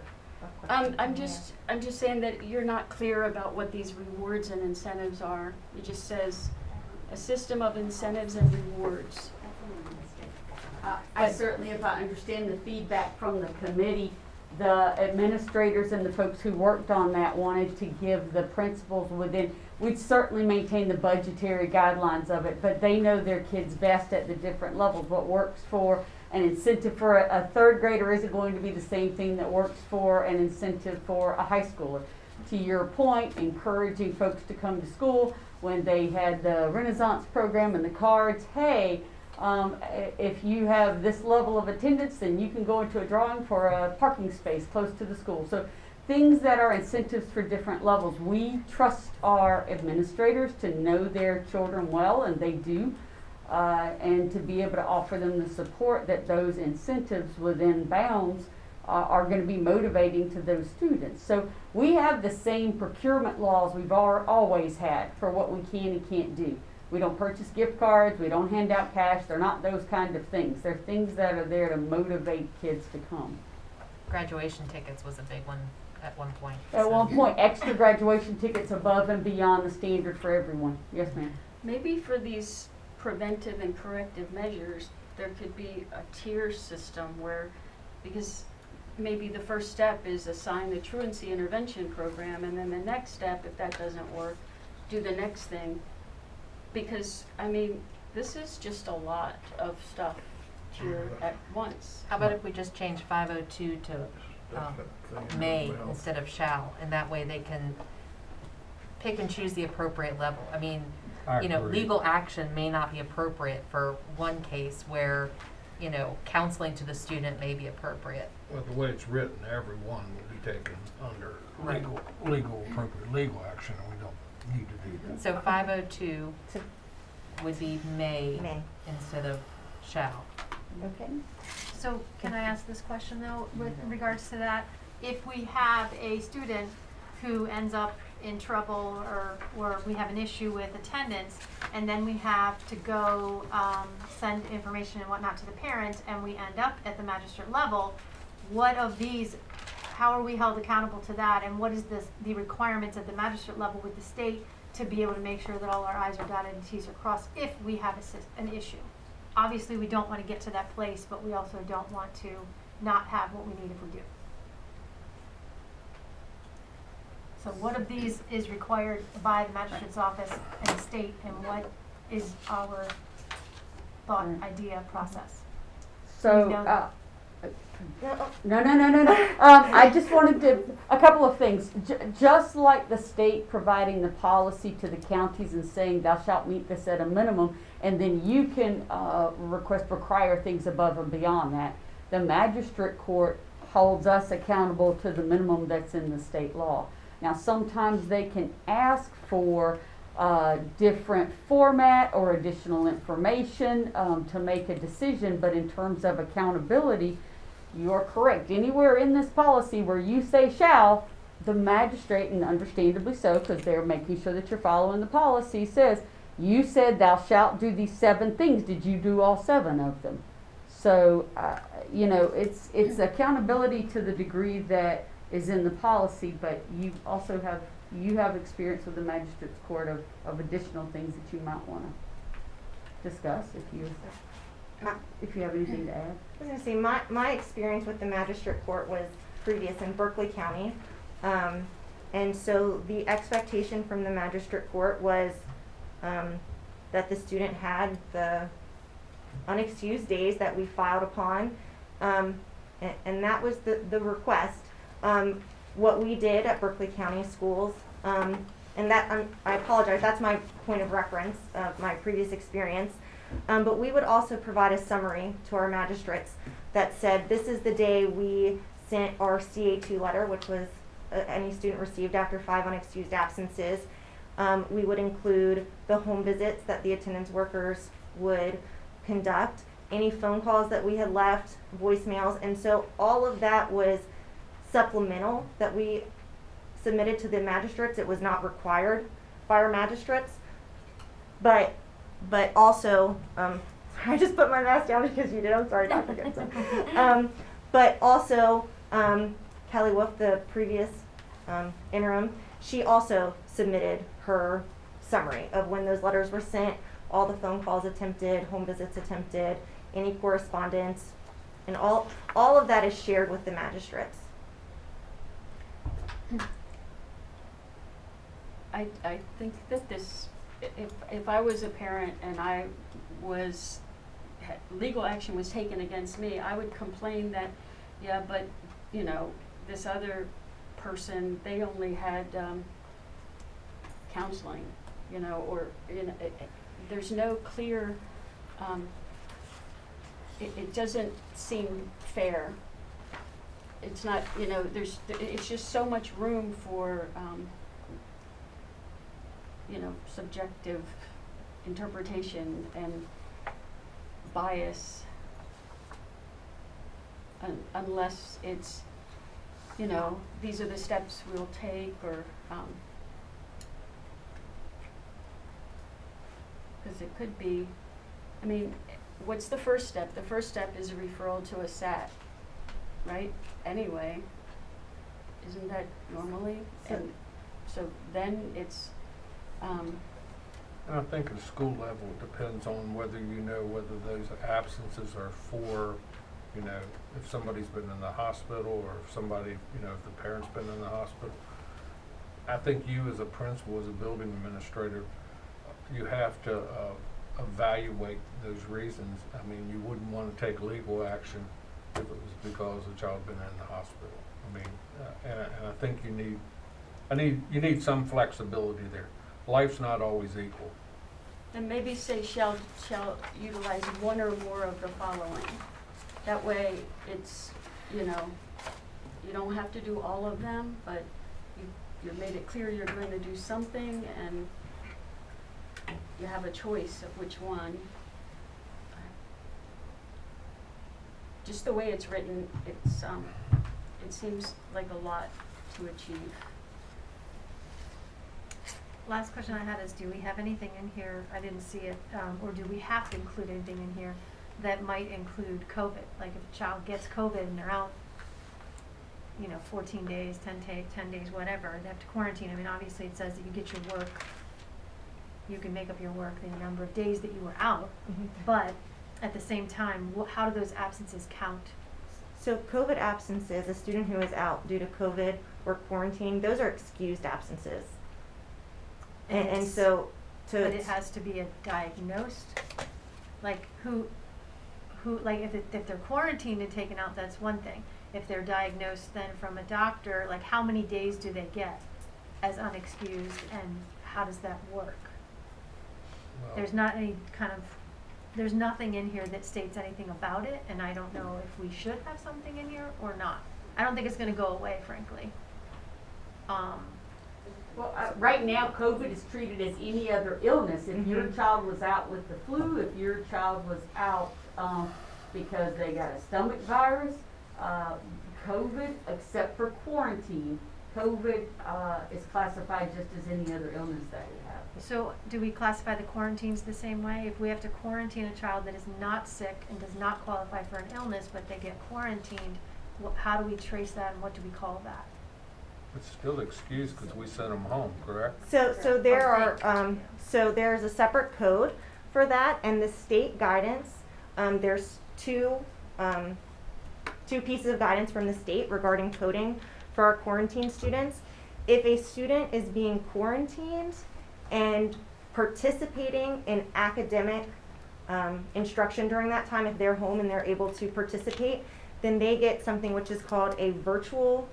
I'm just saying that you're not clear about what these rewards and incentives are. It just says a system of incentives and rewards. I certainly, if I understand the feedback from the committee, the administrators and the folks who worked on that wanted to give the principals within, we'd certainly maintain the budgetary guidelines of it, but they know their kids best at the different levels. What works for an incentive for a third grader isn't going to be the same thing that works for an incentive for a high schooler. To your point, encouraging folks to come to school when they had the Renaissance program and the cards, hey, if you have this level of attendance, then you can go into a drawing for a parking space close to the school. So things that are incentives for different levels. We trust our administrators to know their children well, and they do, and to be able to offer them the support that those incentives within bounds are going to be motivating to those students. So we have the same procurement laws we've always had for what we can and can't do. We don't purchase gift cards, we don't hand out cash, they're not those kind of things. They're things that are there to motivate kids to come. Graduation tickets was a big one at one point. At one point, extra graduation tickets above and beyond the standard for everyone. Yes, ma'am. Maybe for these preventive and corrective measures, there could be a tier system where, because maybe the first step is assign the truancy intervention program, and then the next step, if that doesn't work, do the next thing. Because, I mean, this is just a lot of stuff here at once. How about if we just change 502 to may instead of shall, and that way they can pick and choose the appropriate level. I mean, you know, legal action may not be appropriate for one case where, you know, counseling to the student may be appropriate. Well, the way it's written, everyone will be taken under appropriate legal action, and we don't need to do that. So 502 would be may instead of shall. Okay. So can I ask this question though, with regards to that? If we have a student who ends up in trouble or we have an issue with attendance, and then we have to go send information and whatnot to the parents, and we end up at the magistrate level, what of these, how are we held accountable to that, and what is the requirements at the magistrate level with the state to be able to make sure that all our I's are dotted and T's are crossed if we have an issue? Obviously, we don't want to get to that place, but we also don't want to not have what we need if we do. So what of these is required by the magistrate's office and the state, and what is our thought, idea, process? So, no. I just wanted to, a couple of things. Just like the state providing the policy to the counties and saying thou shalt meet this at a minimum, and then you can require things above and beyond that, the magistrate court holds us accountable to the minimum that's in the state law. Now, sometimes they can ask for different format or additional information to make a decision, but in terms of accountability, you are correct. Anywhere in this policy where you say shall, the magistrate, and understandably so, because they're making sure that you're following the policy, says, you said thou shalt do these 7 things. Did you do all 7 of them? So, you know, it's accountability to the degree that is in the policy, but you also have experience with the magistrate's court of additional things that you might want to discuss if you have anything to add. I was going to say, my experience with the magistrate court was previous in Berkeley County. And so the expectation from the magistrate court was that the student had the unexcused days that we filed upon. And that was the request. What we did at Berkeley County Schools, and that I apologize, that's my point of reference of my previous experience. But we would also provide a summary to our magistrates that said this is the day we sent our CA2 letter, which was any student received after 5 unexcused absences. We would include the home visits that the attendance workers would conduct, any phone calls that we had left, voicemails, and so all of that was supplemental that we submitted to the magistrates. It was not required by our magistrates, but also, I just put my mask down because you did. I'm sorry, Dr. Gibson. But also, Kelly Wolf, the previous interim, she also submitted her summary of when those letters were sent, all the phone calls attempted, home visits attempted, any correspondence, and all of that is shared with the magistrates. I think that this, if I was a parent and legal action was taken against me, I would complain that, yeah, but, you know, this other person, they only had counseling, you know, or, you know, there's no clear, it doesn't seem fair. It's not, you know, it's just so much room for, you know, subjective interpretation and bias, unless it's, you know, these are the steps we'll take, or, because it could be, I mean, what's the first step? The first step is a referral to a SAT, right? Anyway, isn't that normally? And so then it's, And I think at the school level, it depends on whether you know whether those absences are for, you know, if somebody's been in the hospital, or if somebody, you know, if the parent's been in the hospital. I think you as a principal, as a building administrator, you have to evaluate those reasons. I mean, you wouldn't want to take legal action if it was because the child been in the hospital. I mean, and I think you need some flexibility there. Life's not always equal. and maybe say shall utilize one or more of the following. That way it's, you know, you don't have to do all of them, but you made it clear you're going to do something, and you have a choice of which one. Just the way it's written, it's it seems like a lot to achieve. Last question I had is, do we have anything in here, I didn't see it, or do we have to include anything in here that might include COVID? Like if a child gets COVID and they're out, you know, 14 days, 10 days, whatever, they have to quarantine. I mean, obviously it says that you get your work, you can make up your work the number of days that you were out, but at the same time, how do those absences count? So COVID absences, a student who is out due to COVID or quarantine, those are excused absences. And so, but it has to be a diagnosed, like who, like if they're quarantined and taken out, that's one thing. If they're diagnosed then from a doctor, like how many days do they get as unexcused, and how does that work? Well, There's not any kind of, there's nothing in here that states anything about it, and I don't know if we should have something in here or not. I don't think it's gonna go away, frankly. Well, right now, COVID is treated as any other illness. If your child was out with the flu, if your child was out because they got a stomach virus, COVID, except for quarantine, COVID is classified just as any other illness that we have. So do we classify the quarantines the same way? If we have to quarantine a child that is not sick and does not qualify for an illness, but they get quarantined, how do we trace that, and what do we call that? It's still excused because we sent them home, correct? So there are, so there's a separate code for that, and the state guidance, there's two pieces of guidance from the state regarding coding for our quarantine students. If a student is being quarantined and participating in academic instruction during that time, if they're home and they're able to participate, then they get something which is called a V1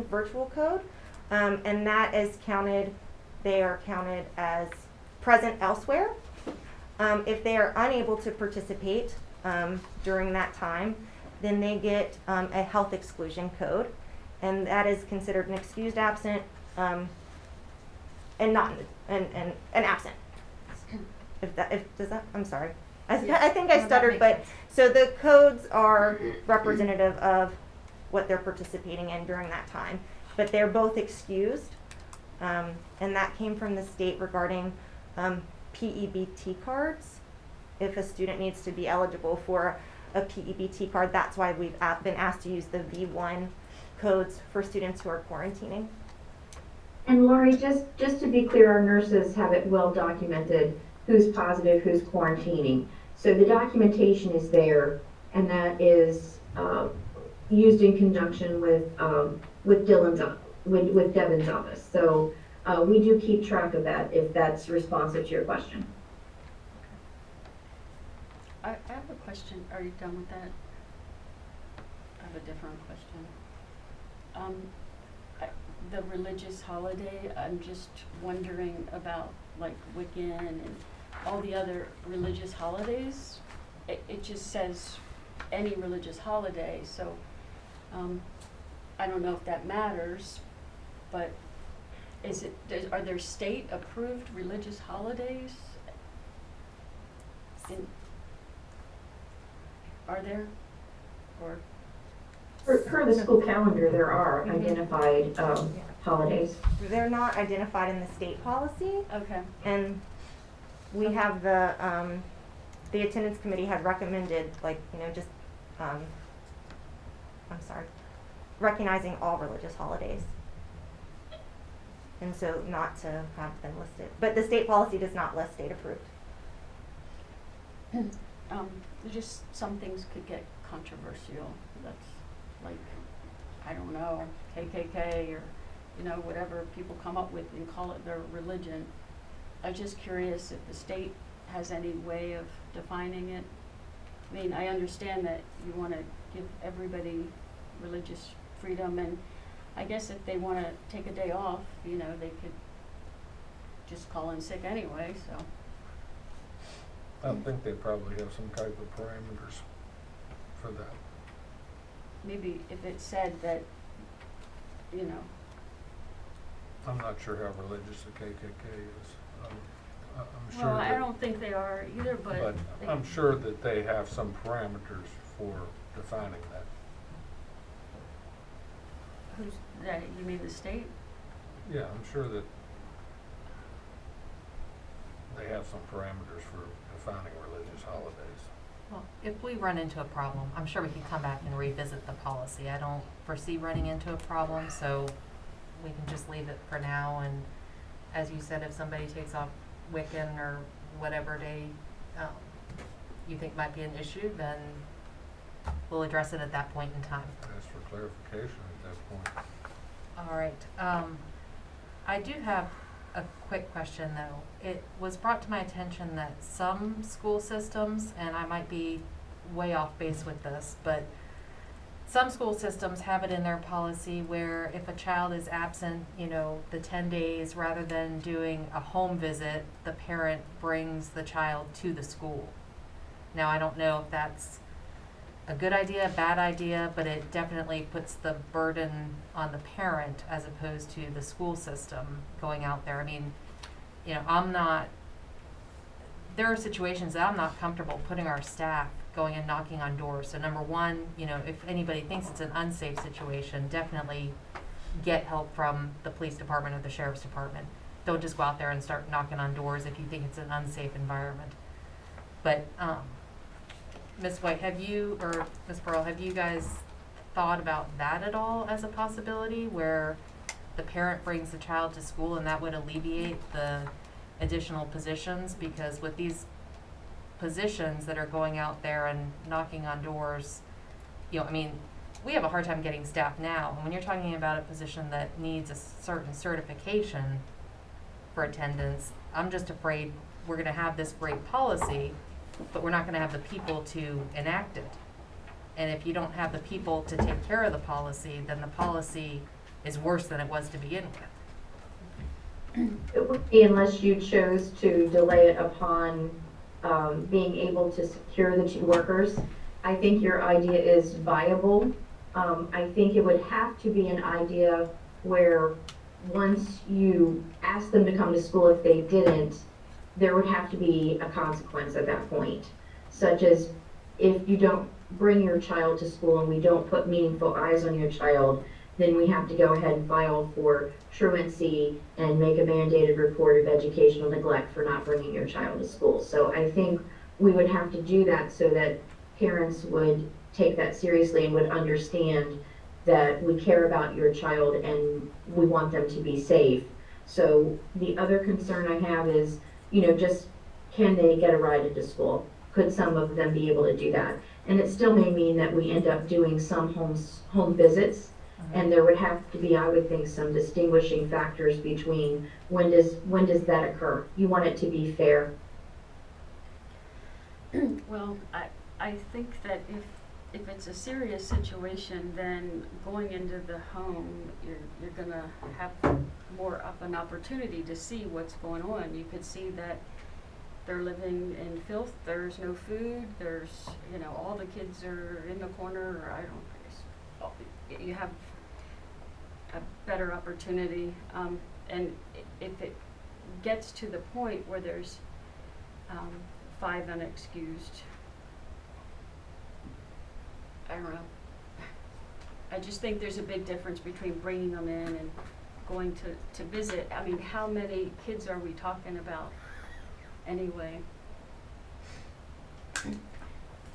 virtual code, and that is counted, they are counted as present elsewhere. If they are unable to participate during that time, then they get a health exclusion code, and that is considered an excused absent and not an absent. I'm sorry. I think I stuttered, but so the codes are representative of what they're participating in during that time, but they're both excused, and that came from the state regarding PEBT cards. If a student needs to be eligible for a PEBT card, that's why we've been asked to use the V1 codes for students who are quarantining. And Lori, just to be clear, our nurses have it well documented who's positive, who's quarantining. So the documentation is there, and that is used in conjunction with Dylan's with Devin's office. So we do keep track of that if that's responsive to your question. I have a question. Are you done with that? I have a different question. The religious holiday, I'm just wondering about like Wiccan and all the other religious holidays. It just says any religious holiday, so I don't know if that matters, but are there state approved religious holidays? Are there? Or Per the school calendar, there are identified holidays. They're not identified in the state policy. Okay. And we have the attendance committee had recommended, like, just, recognizing all religious holidays. And so not to have them listed. But the state policy does not list state approved. Just some things could get controversial. That's like, I don't know, KKK or, whatever people come up with and call it their religion. I'm just curious if the state has any way of defining it. I mean, I understand that you want to give everybody religious freedom, and I guess if they want to take a day off, they could just call in sick anyway, so. I think they probably have some type of parameters for that. Maybe if it said that, I'm not sure how religious the KKK is. I'm sure well, I that- don't think they are either, but I'm sure that they have some parameters for defining that. who's that? You mean the state? Yeah, I'm sure that they have some parameters for defining religious holidays. Well, if we run into a problem, I'm sure we can come back and revisit the policy. I don't foresee running into a problem, so we can just leave it for now. And as you said, if somebody takes off Wiccan or whatever day you think might be an issue, then we'll address it at that point in time. Ask for clarification at that point. All right. I do have a quick question, though. It was brought to my attention that some school systems, and I might be way off base with this, but some school systems have it in their policy where if a child is absent, the 10 days, rather than doing a home visit, the parent brings the child to the school. Now, I don't know if that's a good idea, bad idea, but it definitely puts the burden on the parent as opposed to the school system going out there. I mean, there are situations that I'm not comfortable putting our staff going and knocking on doors. So number one, if anybody thinks it's an unsafe situation, definitely get help from the police department or the sheriff's department. Don't just go out there and start knocking on doors if you think it's an unsafe environment. But Ms. White, or Ms. Pearl, have you guys thought about that at all as a possibility, where the parent brings the child to school and that would alleviate the additional positions? Because with these positions that are going out there and knocking on doors, we have a hard time getting staff now. And when you're talking about a position that needs a certain certification for attendance, I'm just afraid we're going to have this great policy, but we're not going to have the people to enact it. And if you don't have the people to take care of the policy, then the policy is worse than it was to begin with. It would be unless you chose to delay it upon being able to secure the 2 workers. I think your idea is viable. I think it would have to be an idea where once you ask them to come to school, if they didn't, there would have to be a consequence at that point, such as if you don't bring your child to school and we don't put meaningful eyes on your child, then we have to go ahead and file for truancy and make a mandated report of educational neglect for not bringing your child to school. So I think we would have to do that so that parents would take that seriously and would understand that we care about your child and we want them to be safe. So the other concern I have is, just can they get a ride into school? Could some of them be able to do that? And it still may mean that we end up doing some home visits And there would have to be, I would think, some distinguishing factors between when does that occur? You want it to be fair. Well, I think that if it's a serious situation, then going into the home, you're gonna have more of an opportunity to see what's going on. You could see that they're living in filth, there's no food, there's, you know, all the kids are in the corner, or I don't know, you have a better opportunity. And if it gets to the point where there's 5 unexcused, I don't know. I just think there's a big difference between bringing them in and going to visit. I mean, how many kids are we talking about anyway?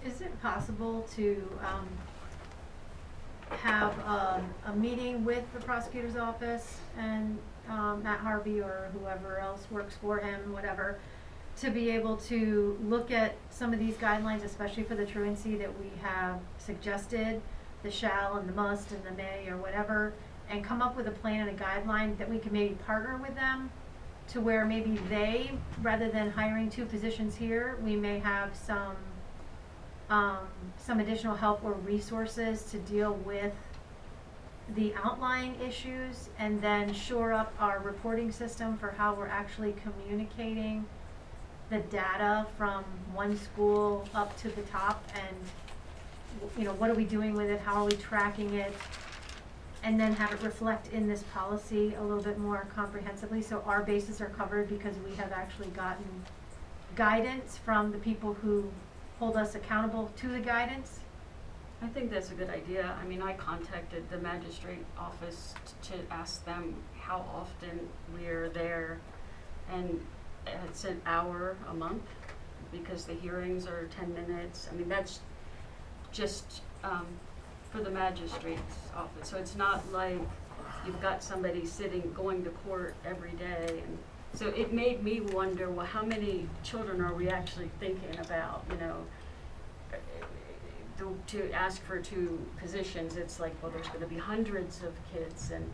Is it possible to have a meeting with the prosecutor's office and Matt Harvey or whoever else works for him, whatever, to be able to look at some of these guidelines, especially for the truancy that we have suggested, the shall and the must and the may or whatever, and come up with a plan and a guideline that we can maybe partner with them to where maybe they, rather than hiring 2 positions here, we may have some additional help or resources to deal with the outlying issues, and then shore up our reporting system for how we're actually communicating the data from one school up to the top, and you know, what are we doing with it, how are we tracking it, and then have it reflect in this policy a little bit more comprehensively, so our bases are covered because we have actually gotten guidance from the people who hold us accountable to the guidance. I think that's a good idea. I mean, I contacted the magistrate office to ask them how often we're there, and it's an hour a month because the hearings are 10 minutes. I mean, that's just for the magistrate's office. So it's not like you've got somebody sitting, going to court every day. And so it made me wonder, well, how many children are we actually thinking about, you know? To ask for 2 positions, it's like, well, there's going to be hundreds of kids. And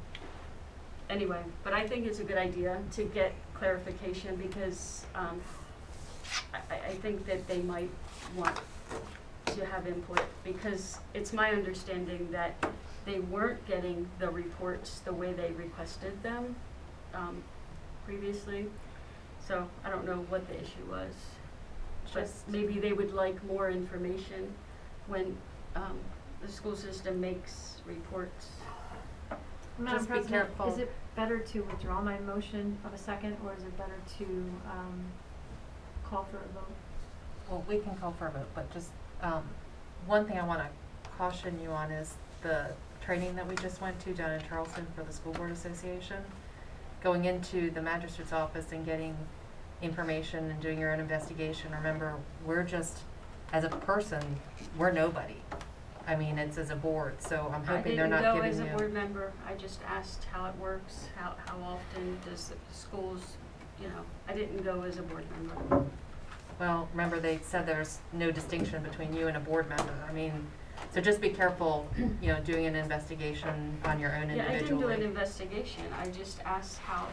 anyway, but I think it's a good idea to get clarification because I think that they might want to have input, because it's my understanding that they weren't getting the reports the way they requested them previously. So I don't know what the issue was, but maybe they would like more information when the school system makes reports. Madam Just be President, careful. is it better to withdraw my motion of a second, or is it better to call for a vote? Well, we can call for a vote, but just one thing I want to caution you on is the training that we just went to down in Charleston for the School Board Association. Going into the magistrate's office and getting information and doing your own investigation. Remember, we're just, as a person, we're nobody. I mean, it's as a board, so I'm hoping they're not giving you. I didn't go as a board member. I just asked how it works, how often does the schools, you know, I didn't go as a board member. Well, remember they said there's no distinction between you and a board member. I mean, so just be careful, you know, doing an investigation on your own individually. Yeah, I didn't do an investigation. I just asked how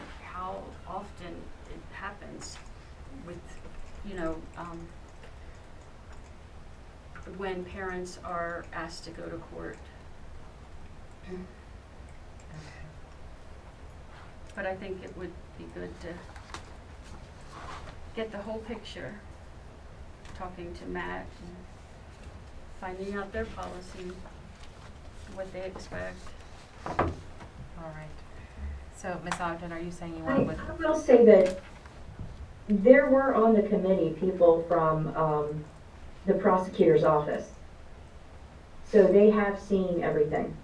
often it happens with, you know, when parents are asked to go to court. Okay. But I think it would be good to get the whole picture, talking to Matt and finding out their policy, what they expect. All right. So, Ms. Ogden, are you saying you want to? I will say that there were on the committee people from the prosecutor's office. So they have seen everything.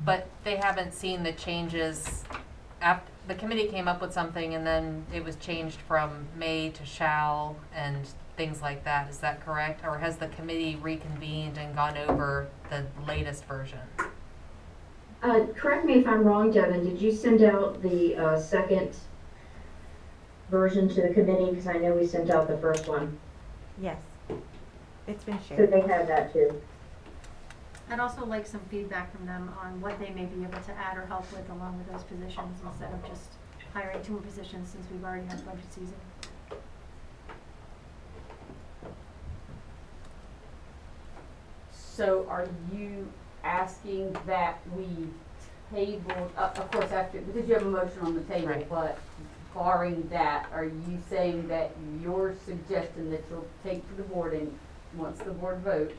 But they haven't seen the changes after the committee came up with something and then it was changed from may to shall and things like that. Is that correct? Or has the committee reconvened and gone over the latest version? Correct me if I'm wrong, Devin, did you send out the second version to the committee? Because I know we sent out the first one. Yes. It's been So shared. they have that too. I'd also like some feedback from them on what they may be able to add or help with along with those positions instead of just hiring 2 more positions since we've already had budget season. So are you asking that we table, of course, after, because you have a motion on the table, Right. but barring that, are you saying that your suggestion that you'll take to the board and once the board votes,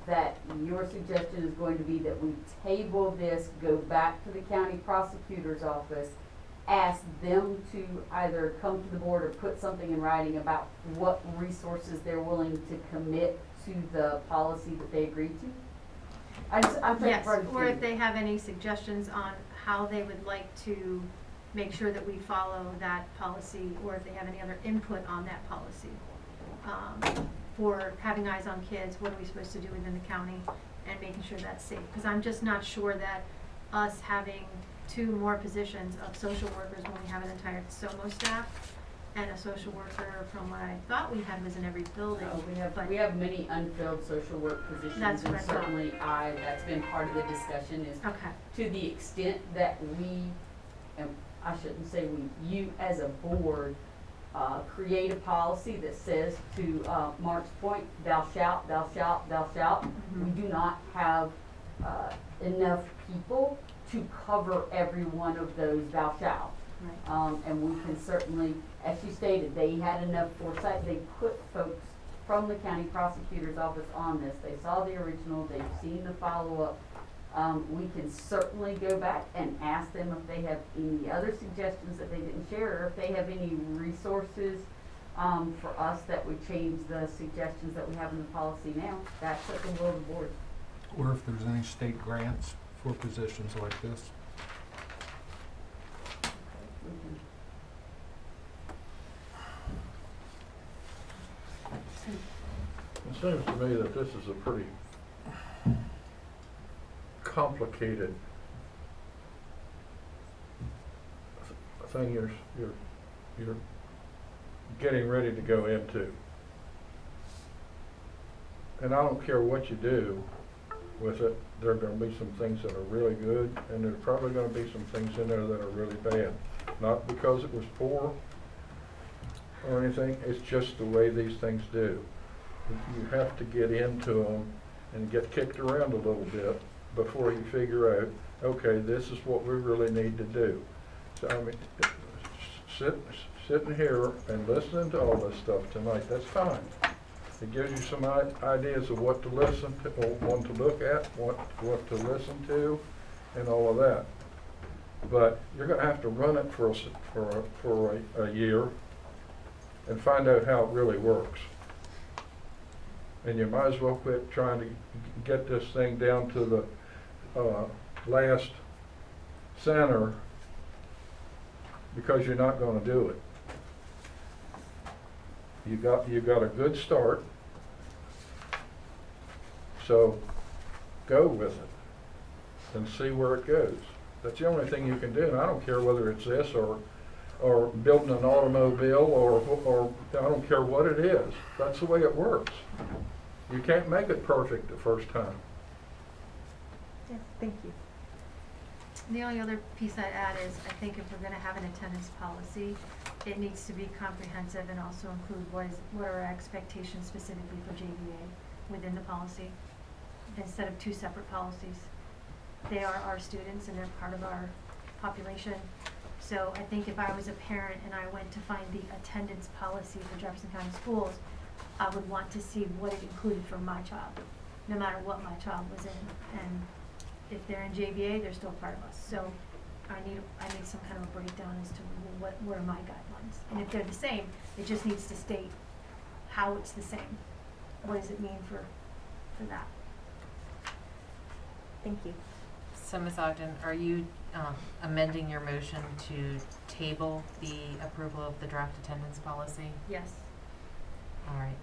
that your suggestion is going to be that we table this, go back to the county prosecutor's office, ask them to either come to the board or put something in writing about what resources they're willing to commit to the policy that they agreed to? I'm trying Yes, to or if they have any suggestions on how they would like to make sure that we follow that policy, or if they have any other input on that policy. For having eyes on kids, what are we supposed to do within the county, and making sure that's safe. Because I'm just not sure that us having 2 more positions of social workers when we have an entire SOMO staff and a social worker from what I thought we had was in every building. No, but we have many unfilled social work positions, That's what and I thought. certainly that's been part of the discussion is Okay. to the extent that we, and I shouldn't say we, you as a board, create a policy that says to, Mark's point, thou shalt, thou shalt, thou shalt. We do not have, enough people to cover every one of those thou shalt. Right. And we can certainly, as you stated, they had enough foresight, they put folks from the county prosecutor's office on this, they saw the original, they've seen the follow-up. We can certainly go back and ask them if they have any other suggestions that they didn't share, or if they have any resources, for us that would change the suggestions that we have in the policy now. That's at the will of the board. Or if there's any state grants for positions like this. We can- It seems to me that this is a pretty complicated thing you're getting ready to go into. And I don't care what you do with it, there are gonna be some things that are really good, and there's probably gonna be some things in there that are really bad. Not because it was poor or anything, it's just the way these things do. You have to get into them and get kicked around a little bit before you figure out, okay, this is what we really need to do. So, I mean, sitting here and listening to all this stuff tonight, that's fine. It gives you some ideas of what to listen to, or what to look at, what to listen to, and all of that. But you're gonna have to run it for a year and find out how it really works. And you might as well quit trying to get this thing down to the last center, because you're not gonna do it. You got a good start, so go with it and see where it goes. That's the only thing you can do, and I don't care whether it's this or building an automobile or I don't care what it is. That's the way it works. You can't make it perfect the first time. Yes, thank you. The only other piece I'd add is, I think if we're gonna have an attendance policy, it needs to be comprehensive and also include what are our expectations specifically for JVA within the policy, instead of 2 separate policies. They are our students and they're part of our population. So I think if I was a parent and I went to find the attendance policy for Jefferson County Schools, I would want to see what it included for my child, no matter what my child was in. And if they're in JVA, they're still part of us. So I need some kind of a breakdown as to what are my guidelines. And if they're the same, it just needs to state how it's the same. What does it mean for that? Thank you. So Ms. Ogden, are you amending your motion to table the approval of the draft attendance policy? Yes. All right.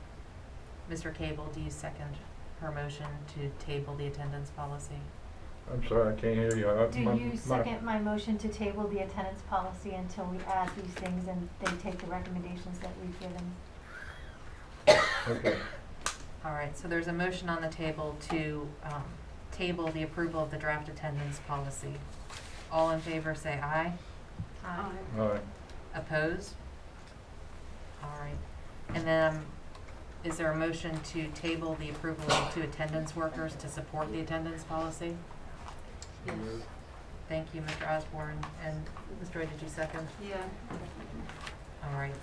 Mr. Cable, do you second her motion to table the attendance policy? I'm sorry, I can't hear you. Do you second my motion to table the attendance policy until we add these things and they take the recommendations that we've given? Okay. All right, so there's a motion on the table to table the approval of the draft attendance policy. All in favor say aye. Aye. Aye. Opposed? All right. And then, is there a motion to table the approval of 2 attendance workers to support the attendance policy? Yes. Thank you, Mr. Osborne. And Mr. Ray, did you second? Yeah. All right.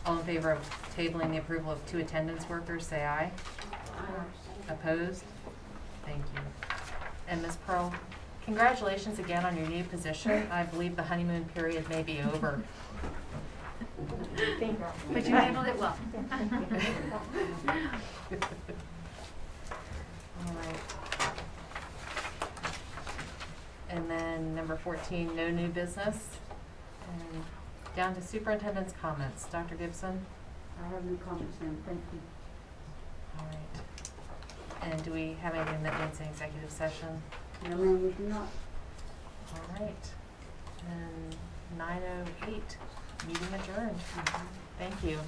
All in favor of tabling the approval of 2 attendance workers, say aye. Opposed? Thank you. And Ms. Pearl, congratulations again on your new position. I believe the honeymoon period may be over. Thank you. But you handled it well. All right. And then number 14, no new business. And down to superintendent's comments. Dr. Gibson? I have no comments, ma'am, thank you. All right. And do we have anything that needs an executive session? No, ma'am, we do not. All right. And 9:08, meeting adjourned. Thank you.